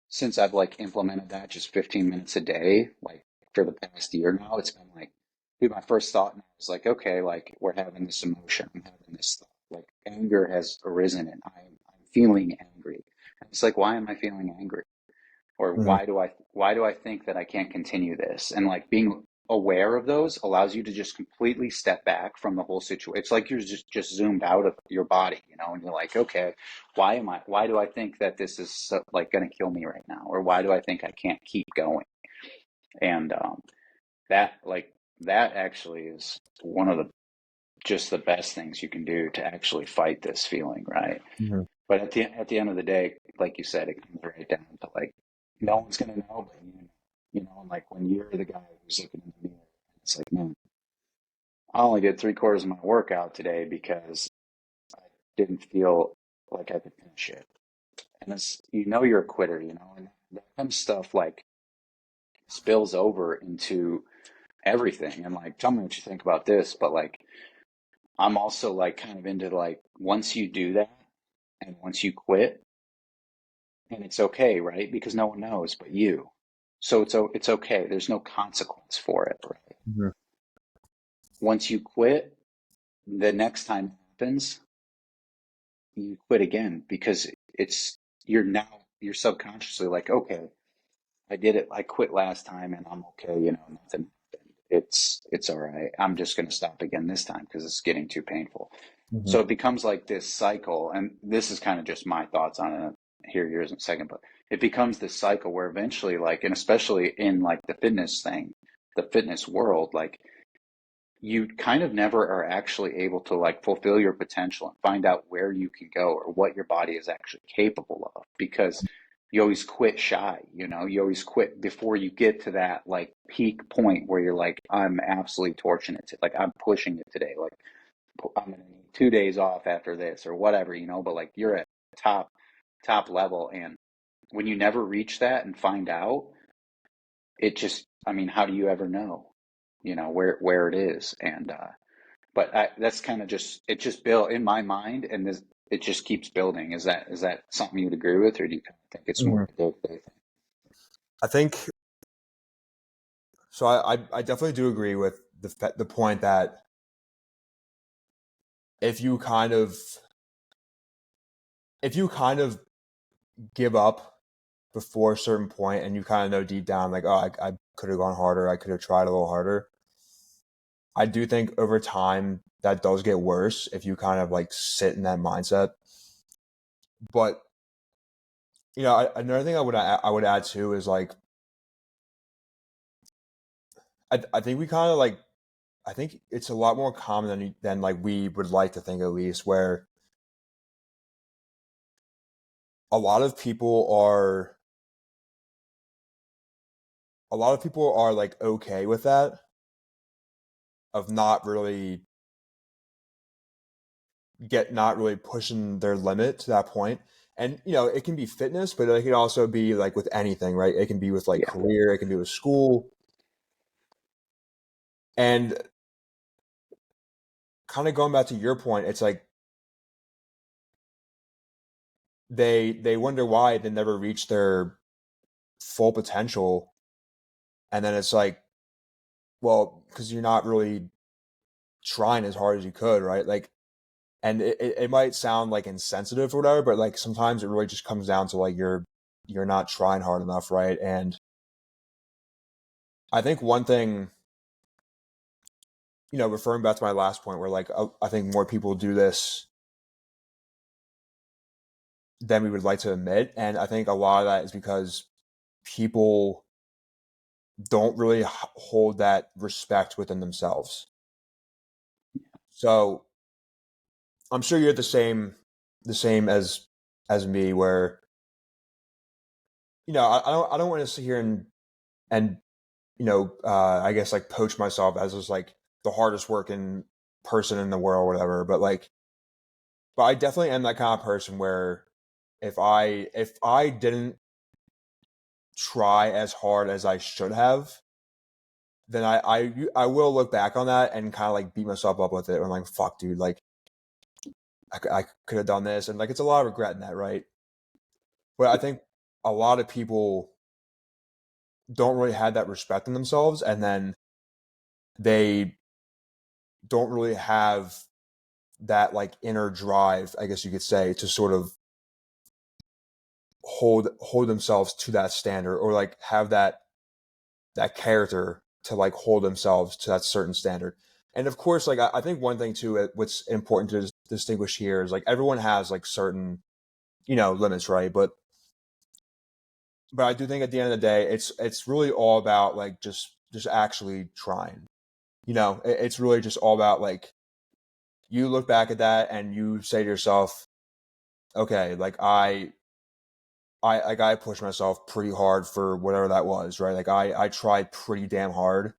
since I've like implemented that just 15 minutes a day, like for the past year now, it's been like, dude, my first thought now is like, okay, like we're having this emotion, I'm having this thought, like anger has arisen, and I'm feeling angry. And it's like, why am I feeling angry? Or Mm-hmm. why do I think that I can't continue this? And like being aware of those allows you to just completely step back from the whole situation. It's like you're just zoomed out of your body, and you're like, okay, why do I think that this is so, like going to kill me right now? Or why do I think I can't keep going? And that like that actually is one of the just the best things you can do to actually fight this feeling, right? Mm-hmm. But at the end of the day, like you said, it comes right down to like no one's gonna know but you know, and like when you're the guy who's looking in the mirror, it's like, man, I only did three-quarters of my workout today because I didn't feel like I could finish it. And it's you're a quitter, and that kind of stuff like spills over into everything. And like tell me what you think about this, but like I'm also like kind of into like once you do that and once you quit, and it's okay, right? Because no one knows but you. So it's okay. There's no consequence for it, right? Mm-hmm. Once you quit, the next time it happens, you quit again because you're subconsciously like, okay, I did it. I quit last time and I'm okay. Nothing happened. It's all right. I'm just going to stop again this time because it's getting too painful. Mm-hmm. So it becomes like this cycle, and this is kind of just my thoughts on it. Hear yours in a second, but it becomes this cycle where eventually, like, and especially in like the fitness thing, the fitness world, like you kind of never are actually able to like fulfill your potential and find out where you can go or what your body is actually capable of, because you always quit shy, you always quit before you get to that like peak point where you're like, I'm absolutely torching it, like I'm pushing it today, like I'm gonna need 2 days off after this or whatever, but like you're at top level. And when you never reach that and find out, it just, I mean, how do you ever know, where it is? And but that's kind of just, it just built in my mind, and this, it just keeps building. Is that something you'd agree with, or do you kind of think it's more Mhm. of a day-to-day thing? I think so. I definitely do agree with the point that if you kind of if you kind of give up before a certain point and you kind of know deep down like, oh, I could have gone harder, I could have tried a little harder. I do think over time that does get worse if you kind of like sit in that mindset. But another thing I would add too is like I think we kind of like I think it's a lot more common than like we would like to think, at least, where a lot of people are like okay with that, of not really pushing their limit to that point. And it can be fitness, but it can also be like with anything, right? It can be with like Yeah. career, it can be with school. And kind of going back to your point, it's like they wonder why they never reach their full potential. And then it's like, well, because you're not really trying as hard as you could, right? Like, and it might sound like insensitive or whatever, but like sometimes it really just comes down to like you're not trying hard enough, right? And I think one thing, referring back to my last point, where like I think more people do this than we would like to admit, and I think a lot of that is because people don't really hold that respect within themselves. So I'm sure you're the same as me, where I don't want to sit here and I guess like poach myself as just like the hardest working person in the world, or whatever. But I definitely am that kind of person where if I didn't try as hard as I should have, then I will look back on that and kind of like beat myself up with it. I'm like, fuck, dude, like I could have done this, and like it's a lot of regret in that, right? But I think a lot of people don't really have that respect in themselves, and then they don't really have that like inner drive, I guess you could say, to sort of hold themselves to that standard, or like have that character to like hold themselves to that certain standard. And of course, like I think one thing too, what's important to distinguish here is like everyone has like certain limits, right? But I do think at the end of the day, it's really all about like just actually trying. It's really just all about like you look back at that and you say to yourself, okay, like I pushed myself pretty hard for whatever that was, right? Like I tried pretty damn hard,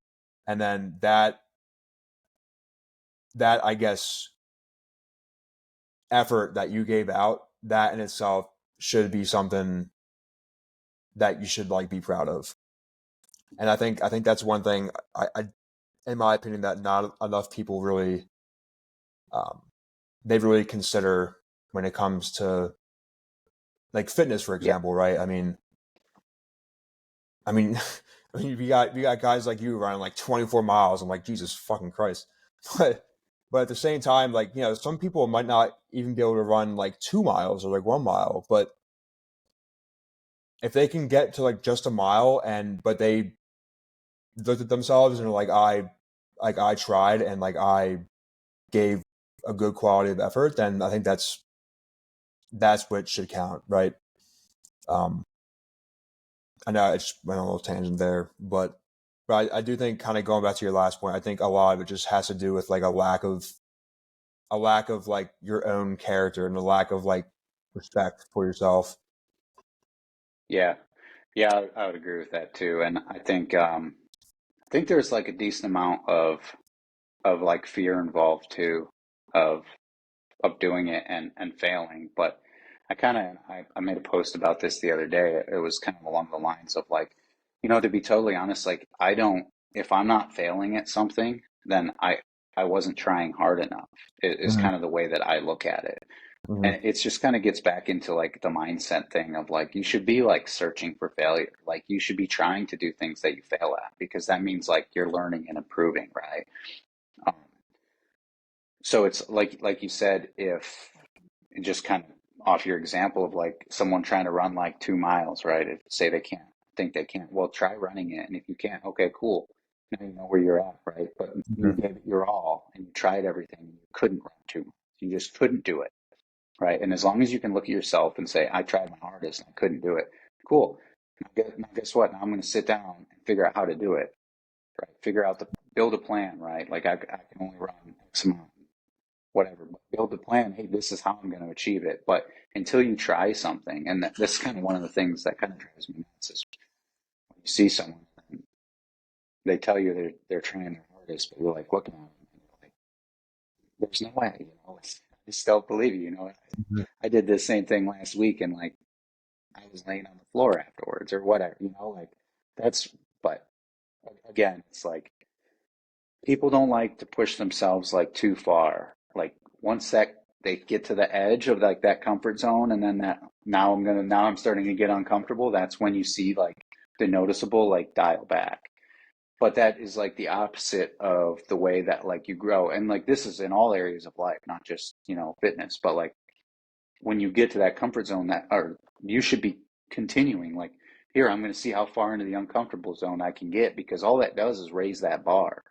and then that I guess effort that you gave out, that in itself should be something that you should like be proud of. And I think that's one thing I in my opinion that not enough people really um, they really consider when it comes to like fitness, for Yeah. example, right? I mean, I mean, we got guys like you running like 24 miles. I'm like, Jesus fucking Christ. But at the same time, like, some people might not even be able to run like 2 miles or like 1 mile. But if they can get to like just a mile, but they looked at themselves and are like I tried, and like I gave a good quality of effort, then I think that's what should count, right? Um, I know I just went on a little tangent there, but but I do think, kind of going back to your last point, I think a lot of it just has to do with like a lack of like your own character and a lack of like respect for yourself. Yeah, yeah, I would agree with that too. And I think there's like a decent amount of like fear involved too, of doing it and failing. But I made a post about this the other day. It was kind of along the lines of like, to be totally honest, like I don't, if I'm not failing at something, then I wasn't trying hard enough. It is Mm-hmm. kind of the way that I look at it. Mm-hmm. And it's just kind of gets back into like the mindset thing of like you should be like searching for failure. Like you should be trying to do things that you fail at because that means like you're learning and improving, right? Um, so it's like you said, if just kind of off your example of like someone trying to run like 2 miles, right? If say they can't think they can't, well, try running it. And if you can't, okay, cool. Now you know where you're at, right? But you Mm-hmm. gave it your all and you tried everything and you couldn't run 2 miles. You just couldn't do it, right? And as long as you can look at yourself and say, I tried my hardest and I couldn't do it, cool. Now guess what? Now I'm going to sit down and figure out how to do it, right? Figure out build a plan, right? Like I can only run X amount, whatever, but build a plan. Hey, this is how I'm going to achieve it. But until you try something, and that's kind of one of the things that kind of drives me nuts is when you see someone and they tell you they're trying their hardest, but you're like looking at them and you're like, there's no way, I just don't believe you. I did the same thing last week, and like I was laying on the floor afterwards or whatever, like that's. But again, it's like people don't like to push themselves like too far. Like once that they get to the edge of like that comfort zone, and then that now I'm starting to get uncomfortable. That's when you see like the noticeable like dial back. But that is like the opposite of the way that like you grow. And like this is in all areas of life, not just, fitness, but like when you get to that comfort zone that or you should be continuing like here I'm going to see how far into the uncomfortable zone I can get because all that does is raise that bar,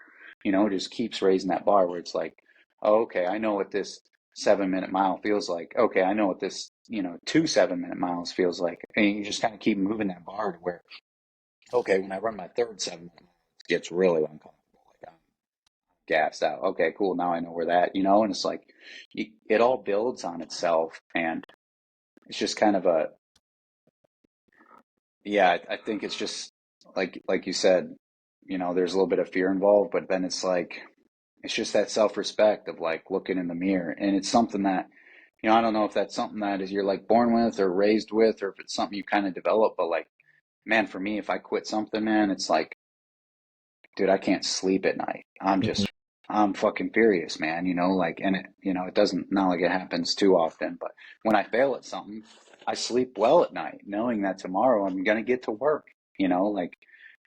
it just keeps raising that bar where it's like, oh, okay, I know what this 7 minute mile feels like. Okay, I know what this 2 7 minute miles feels like, and you just kind of keep moving that bar to where, okay, when I run my third 7 minute mile it gets really uncomfortable, like I'm gassed out. Okay, cool, now I know where that, and it's like it all builds on itself. And it's just kind of a, yeah, I think it's just like you said, there's a little bit of fear involved, but then it's like it's just that self-respect of like looking in the mirror. And it's something that, I don't know if that's something that is you're like born with or raised with, or if it's something you kind of develop. But like, man, for me, if I quit something, man, it's like, dude, I can't sleep at night. Mm-hmm. I'm fucking furious, man. Like, and it doesn't, not like it happens too often, but when I fail at something, I sleep well at night, knowing that tomorrow I'm gonna get to work. Like,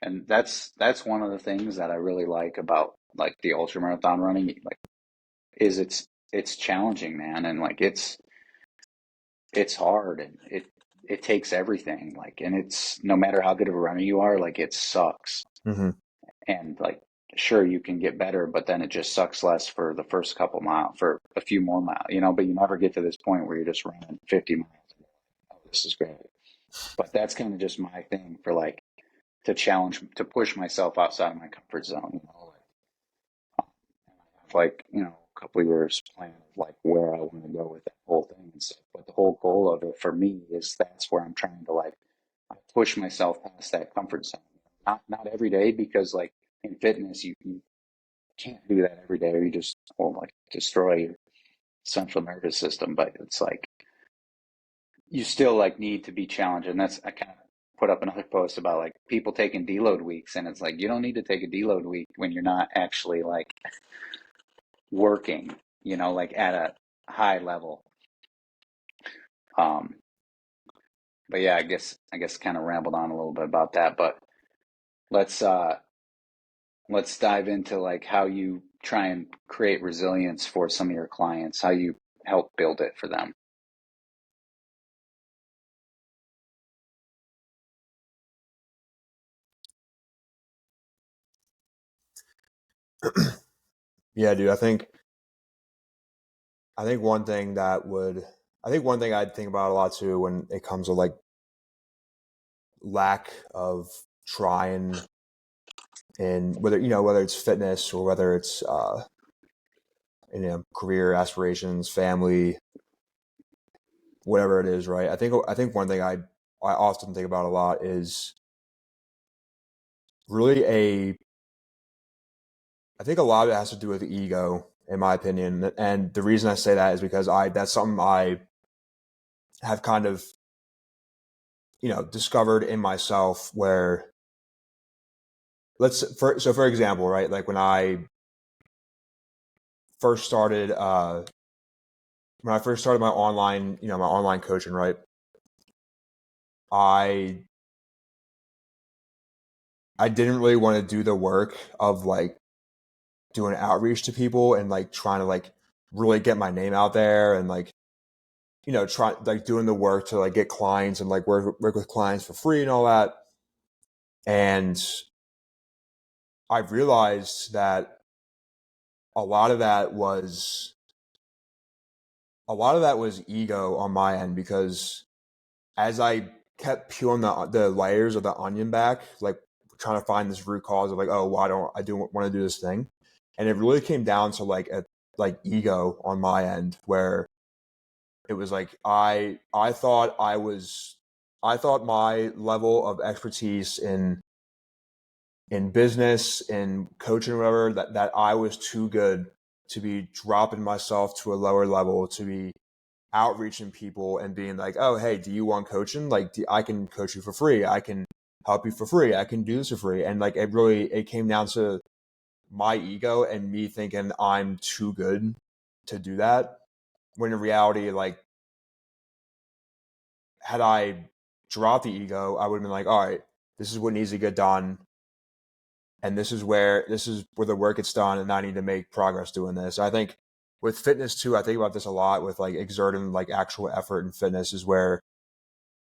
and that's one of the things that I really like about like the ultra marathon running, like, is it's challenging, man, and like it's hard, and it takes everything, like, and it's no matter how good of a runner you are, like it sucks. Mm-hmm. And like, sure, you can get better, but then it just sucks less for the first couple miles, for a few more miles, but you never get to this point where you're just running 50 miles. Oh, this is great. But that's kind of just my thing for like to challenge, to push myself outside of my comfort zone, like, a couple of years plan of like where I want to go with that whole thing and stuff. But the whole goal of it for me is that's where I'm trying to like I push myself past that comfort zone. Not every day, because like in fitness you can't do that every day, or you just will like destroy your central nervous system. But it's like you still like need to be challenged. And that's, I kind of put up another post about like people taking deload weeks, and it's like you don't need to take a deload week when you're not actually like working, like at a high level. Um, but yeah, I guess kind of rambled on a little bit about that. But let's uh let's dive into like how you try and create resilience for some of your clients, how you help build it for them. Yeah, dude. I think one thing that would I think one thing I'd think about a lot too when it comes to like lack of trying in whether it's fitness or whether it's career aspirations, family, whatever it is, right? I think one thing I often think about a lot is really I think a lot of it has to do with the ego, in my opinion. And the reason I say that is because that's something I have kind of, discovered in myself where for example, right? Like first started when I first started my online coaching, right? I didn't really want to do the work of like doing outreach to people and like trying to like really get my name out there and like try like doing the work to like get clients and like work with clients for free and all that. And I realized that a lot of that was ego on my end, because as I kept peeling the layers of the onion back, like trying to find this root cause of like, oh, why don't I do want to do this thing? And it really came down to like ego on my end, where it was like I thought my level of expertise in business, in coaching, whatever, that I was too good to be dropping myself to a lower level, to be outreaching people and being like, oh, hey, do you want coaching? Like, I can coach you for free. I can help you for free. I can do this for free. And like, it came down to my ego and me thinking I'm too good to do that. When in reality, like, had I dropped the ego, I would have been like, all right, this is what needs to get done. And this is where the work gets done, and I need to make progress doing this. I think with fitness too, I think about this a lot with like exerting like actual effort in fitness, is where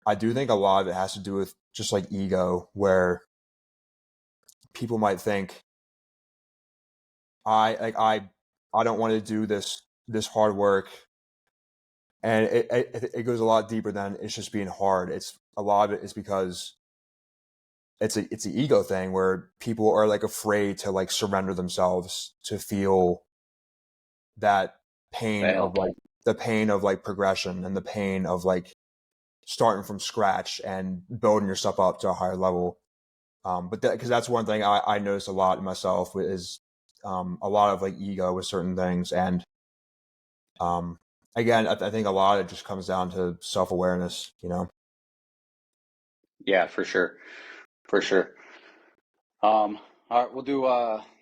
I do think a lot of it has to do with just like ego, where people might think I don't want to do this hard work, and it goes a lot deeper than it's just being hard. It's a lot of it is because it's an ego thing where people are like afraid to like surrender themselves to feel that pain Fail. of like the pain of like progression and the pain of like starting from scratch and building yourself up to a higher level. But because that's one thing I noticed a lot in myself is a lot of like ego with certain things. And again, I think a lot of it just comes down to self-awareness, Yeah, for sure. For sure. All right, we'll do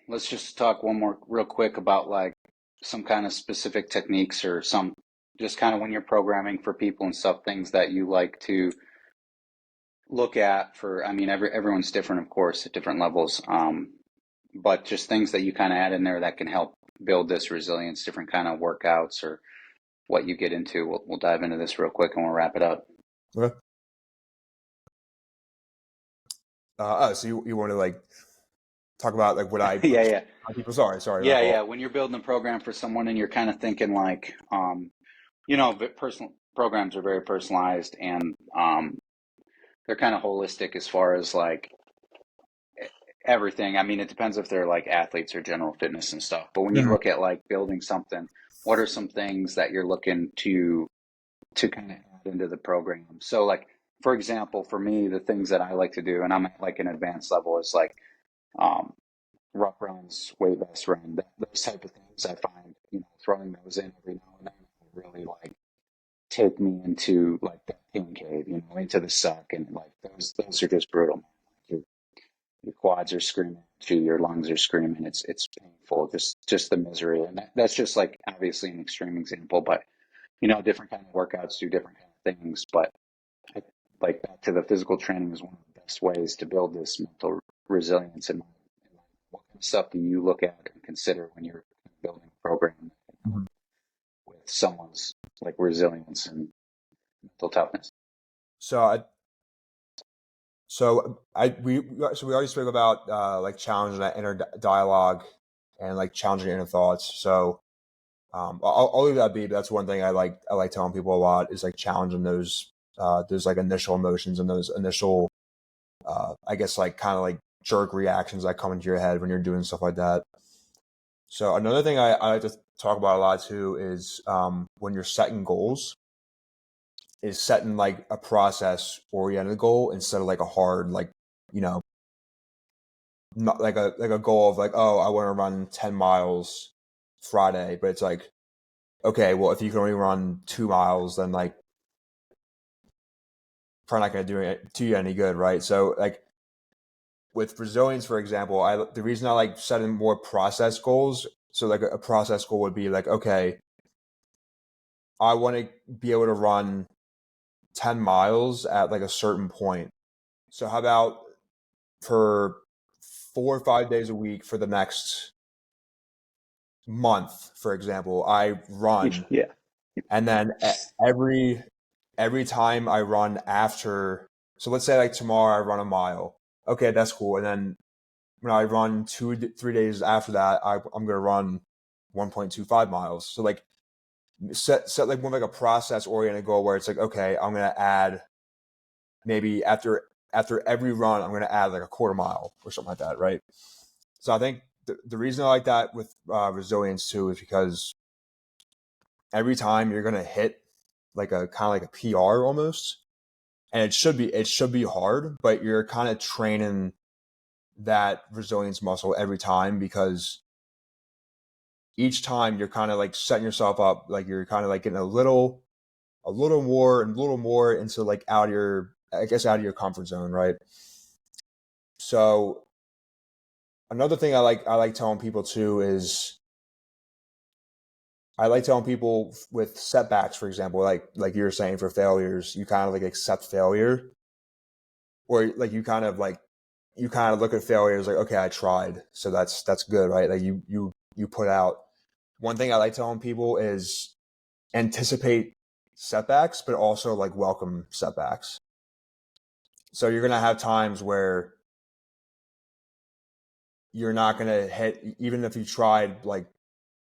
let's just talk one more real quick about like some kind of specific techniques or some just kind of when you're programming for people and stuff, things that you like to look at for, I mean, everyone's different, of course, at different levels. But just things that you kind of add in there that can help build this resilience, different kind of workouts or what you get into. We'll dive into this real quick and we'll wrap it up. Okay. So you want to like talk about like what I Yeah, yeah. people? Sorry, my Yeah, fault. yeah. When you're building a program for someone and you're kind of thinking like, personal programs are very personalized and they're kind of holistic as far as like everything. I mean, it depends if they're like athletes or general fitness and stuff. But when you Mhm. look at like building something, what are some things that you're looking to kind of add into the program? So like, for example, for me, the things that I like to do, and I'm at like an advanced level, is like um, rough runs, weight vest run, those type of things. I find throwing those in every now and then really like take me into like the pain cave, into the suck, and like those are just brutal. Man. Like your quads are screaming at you, your lungs are screaming. It's painful, just the misery, and that's just like obviously an extreme example, but different kind of workouts do different kind of things. But I, like back to the physical training is one of the best ways to build this mental resilience. And what kind of stuff do you look at and consider when you're building a program that can help Mhm. with someone's like resilience and mental toughness? So I So I we already spoke about like challenging that inner dialogue and like challenging inner thoughts. So I'll leave that be. But that's one thing I like telling people a lot is like challenging those like initial emotions and those initial I guess like kind of like jerk reactions that come into your head when you're doing stuff like that. So another thing I like to talk about a lot too is when you're setting goals, is setting like a process oriented goal instead of like a hard like, you know, not like a goal of like, oh, I want to run 10 miles Friday, but it's like, okay, well, if you can only run 2 miles, then like probably not going to do you any good, right? So like with Brazilians, for example, the reason I like setting more process goals. So like a process goal would be like, okay, I want to be able to run 10 miles at like a certain point. So how about for 4 or 5 days a week for the next month, for example, I run, Yeah. and then every time I run after, so let's say like tomorrow I run a mile. Okay, that's cool. And then when I run 3 days after that, I'm gonna run 1.25 miles. So like set like more like a process oriented goal where it's like, okay, I'm gonna add maybe after every run, I'm gonna add like a quarter mile or something like that, right? So I think the reason I like that with resilience too is because every time you're gonna hit like a kind of like a PR almost, and it should be hard, but you're kind of training that resilience muscle every time because each time you're kind of like setting yourself up, like you're kind of like getting a little more into like out of your, I guess, out of your comfort zone, right? So another thing I like telling people too is I like telling people with setbacks, for example, like you were saying for failures, you kind of like accept failure, or like you kind of look at failure as like, okay, I tried, so that's good, right? Like you put out. One thing I like telling people is anticipate setbacks, but also like welcome setbacks. So you're gonna have times where you're not gonna hit, even if you tried, like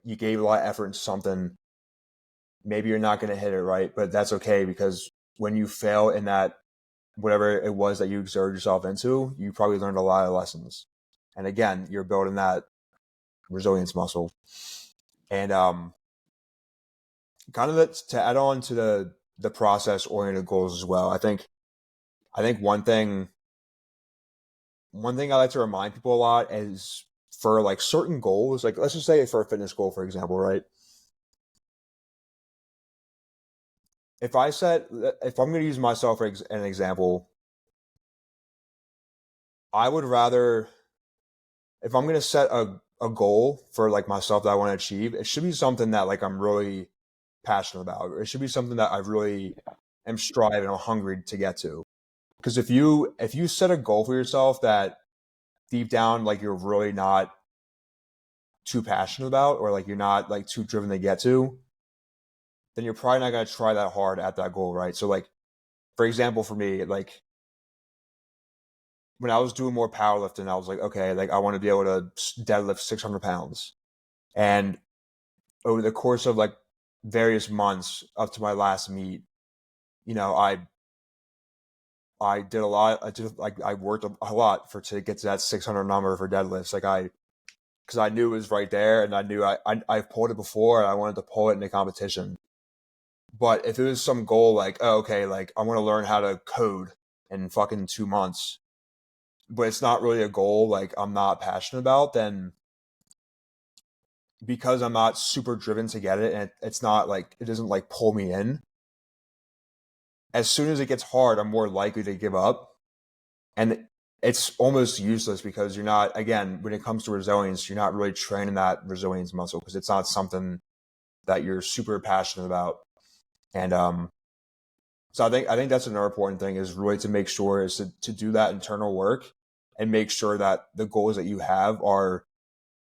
you gave a lot of effort into something, maybe you're not gonna hit it right, but that's okay because when you fail in that whatever it was that you exerted yourself into, you probably learned a lot of lessons. And again, you're building that resilience muscle. And kind of to add on to the process oriented goals as well. I think one thing I like to remind people a lot is for like certain goals, like let's just say for a fitness goal, for example, right? If I'm going to use myself as an example, I would rather, if I'm going to set a goal for like myself that I want to achieve, it should be something that like I'm really passionate about. It should be something that I really am striving or hungry to get to. Because if you set a goal for yourself that deep down like you're really not too passionate about or like you're not like too driven to get to, then you're probably not going to try that hard at that goal, right? So like for example, for me, like when I was doing more powerlifting, I was like, okay, like I want to be able to deadlift 600 pounds. And over the course of like various months up to my last meet, you know, I did a lot. I did like I worked a lot for to get to that 600 number for deadlifts. Like because I knew it was right there, and I knew I've pulled it before, and I wanted to pull it in a competition. But if it was some goal like, oh, okay, like I want to learn how to code in fucking 2 months, but it's not really a goal like I'm not passionate about, then because I'm not super driven to get it, and it's not like it doesn't like pull me in. As soon as it gets hard, I'm more likely to give up, and it's almost useless because you're not, again, when it comes to resilience, you're not really training that resilience muscle because it's not something that you're super passionate about. And so I think that's another important thing is really to make sure is to do that internal work and make sure that the goals that you have are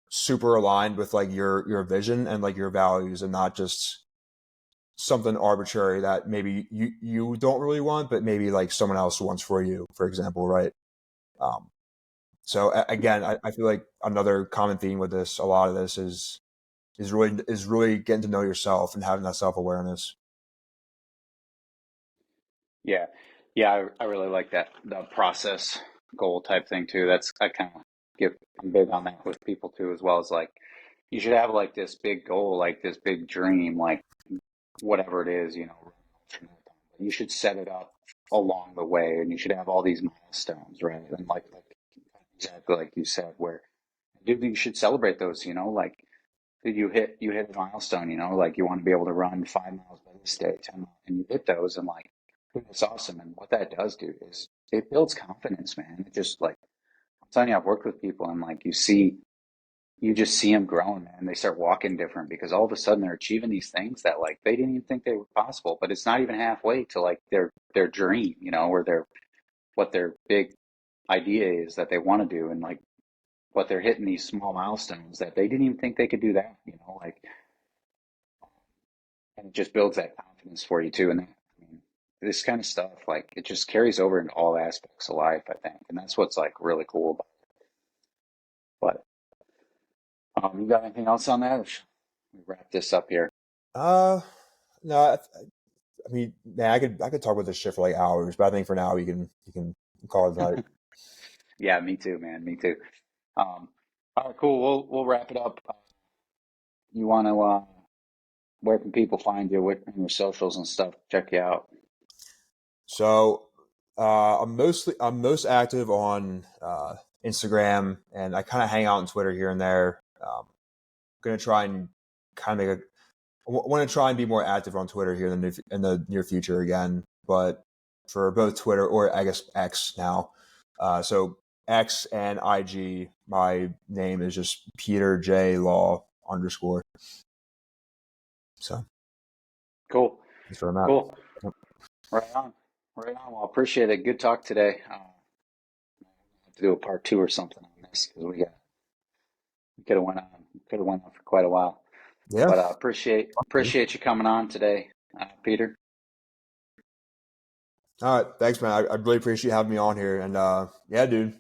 super aligned with like your vision and like your values and not just something arbitrary that maybe you don't really want, but maybe like someone else wants for you, for example, right? Um, so again, I feel like another common theme with this, a lot of this is really getting to know yourself and having that self awareness. Yeah. Yeah, I really like that the process goal type thing too. That's I kind of give I'm big on that with people too, as well as like you should have like this big goal, like this big dream, like whatever it is, you should set it up along the way, and you should have all these milestones, right? And like exactly like you said, where dude, you should celebrate those, like you hit a milestone, like you want to be able to run 5 miles by this day, 10 miles, and you hit those, and like it's awesome. And what that does, dude, is it builds confidence, man. It just like I'm telling you, I've worked with people, and like you just see them growing, man. They start walking different because all of a sudden they're achieving these things that like they didn't even think they were possible. But it's not even halfway to like their dream, or what their big idea is that they want to do, and like what they're hitting these small milestones that they didn't even think they could do that, like, and it just builds that confidence for you too. And I mean, this kind of stuff, like, it just carries over into all aspects of life, I think, and that's what's like really cool about it. But you got anything else on that? Or should we wrap this up here? Uh, no, I mean, man, I could talk about this shit for like hours, but I think for now we can call it a night. Yeah, me too, man. Me too. All right, cool. We'll wrap it up. You want to? Where can people find you? What in your socials and stuff? Check you out. So I'm most active on Instagram, and I kind of hang out on Twitter here and there. Gonna try and kind of make a want to try and be more active on Twitter here in the near future again, but for both Twitter or I guess X now. So X and IG, my name is just Peter J Law _. So Cool. that's where I'm at. Cool. Right on. Right on. Well, appreciate it. Good talk today. Have to do a part two or something on this because we could have went on for quite a while. Yeah. But appreciate you coming on today, Peter. All right. Thanks, man. I really appreciate you having me on here. And yeah, dude.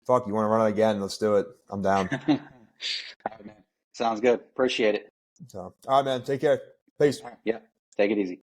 Fuck, you want to run it again? Let's do it. I'm down. All right, man. Sounds good. Appreciate it. So, all right, man. Take care. Peace. All right, yeah. Take it easy.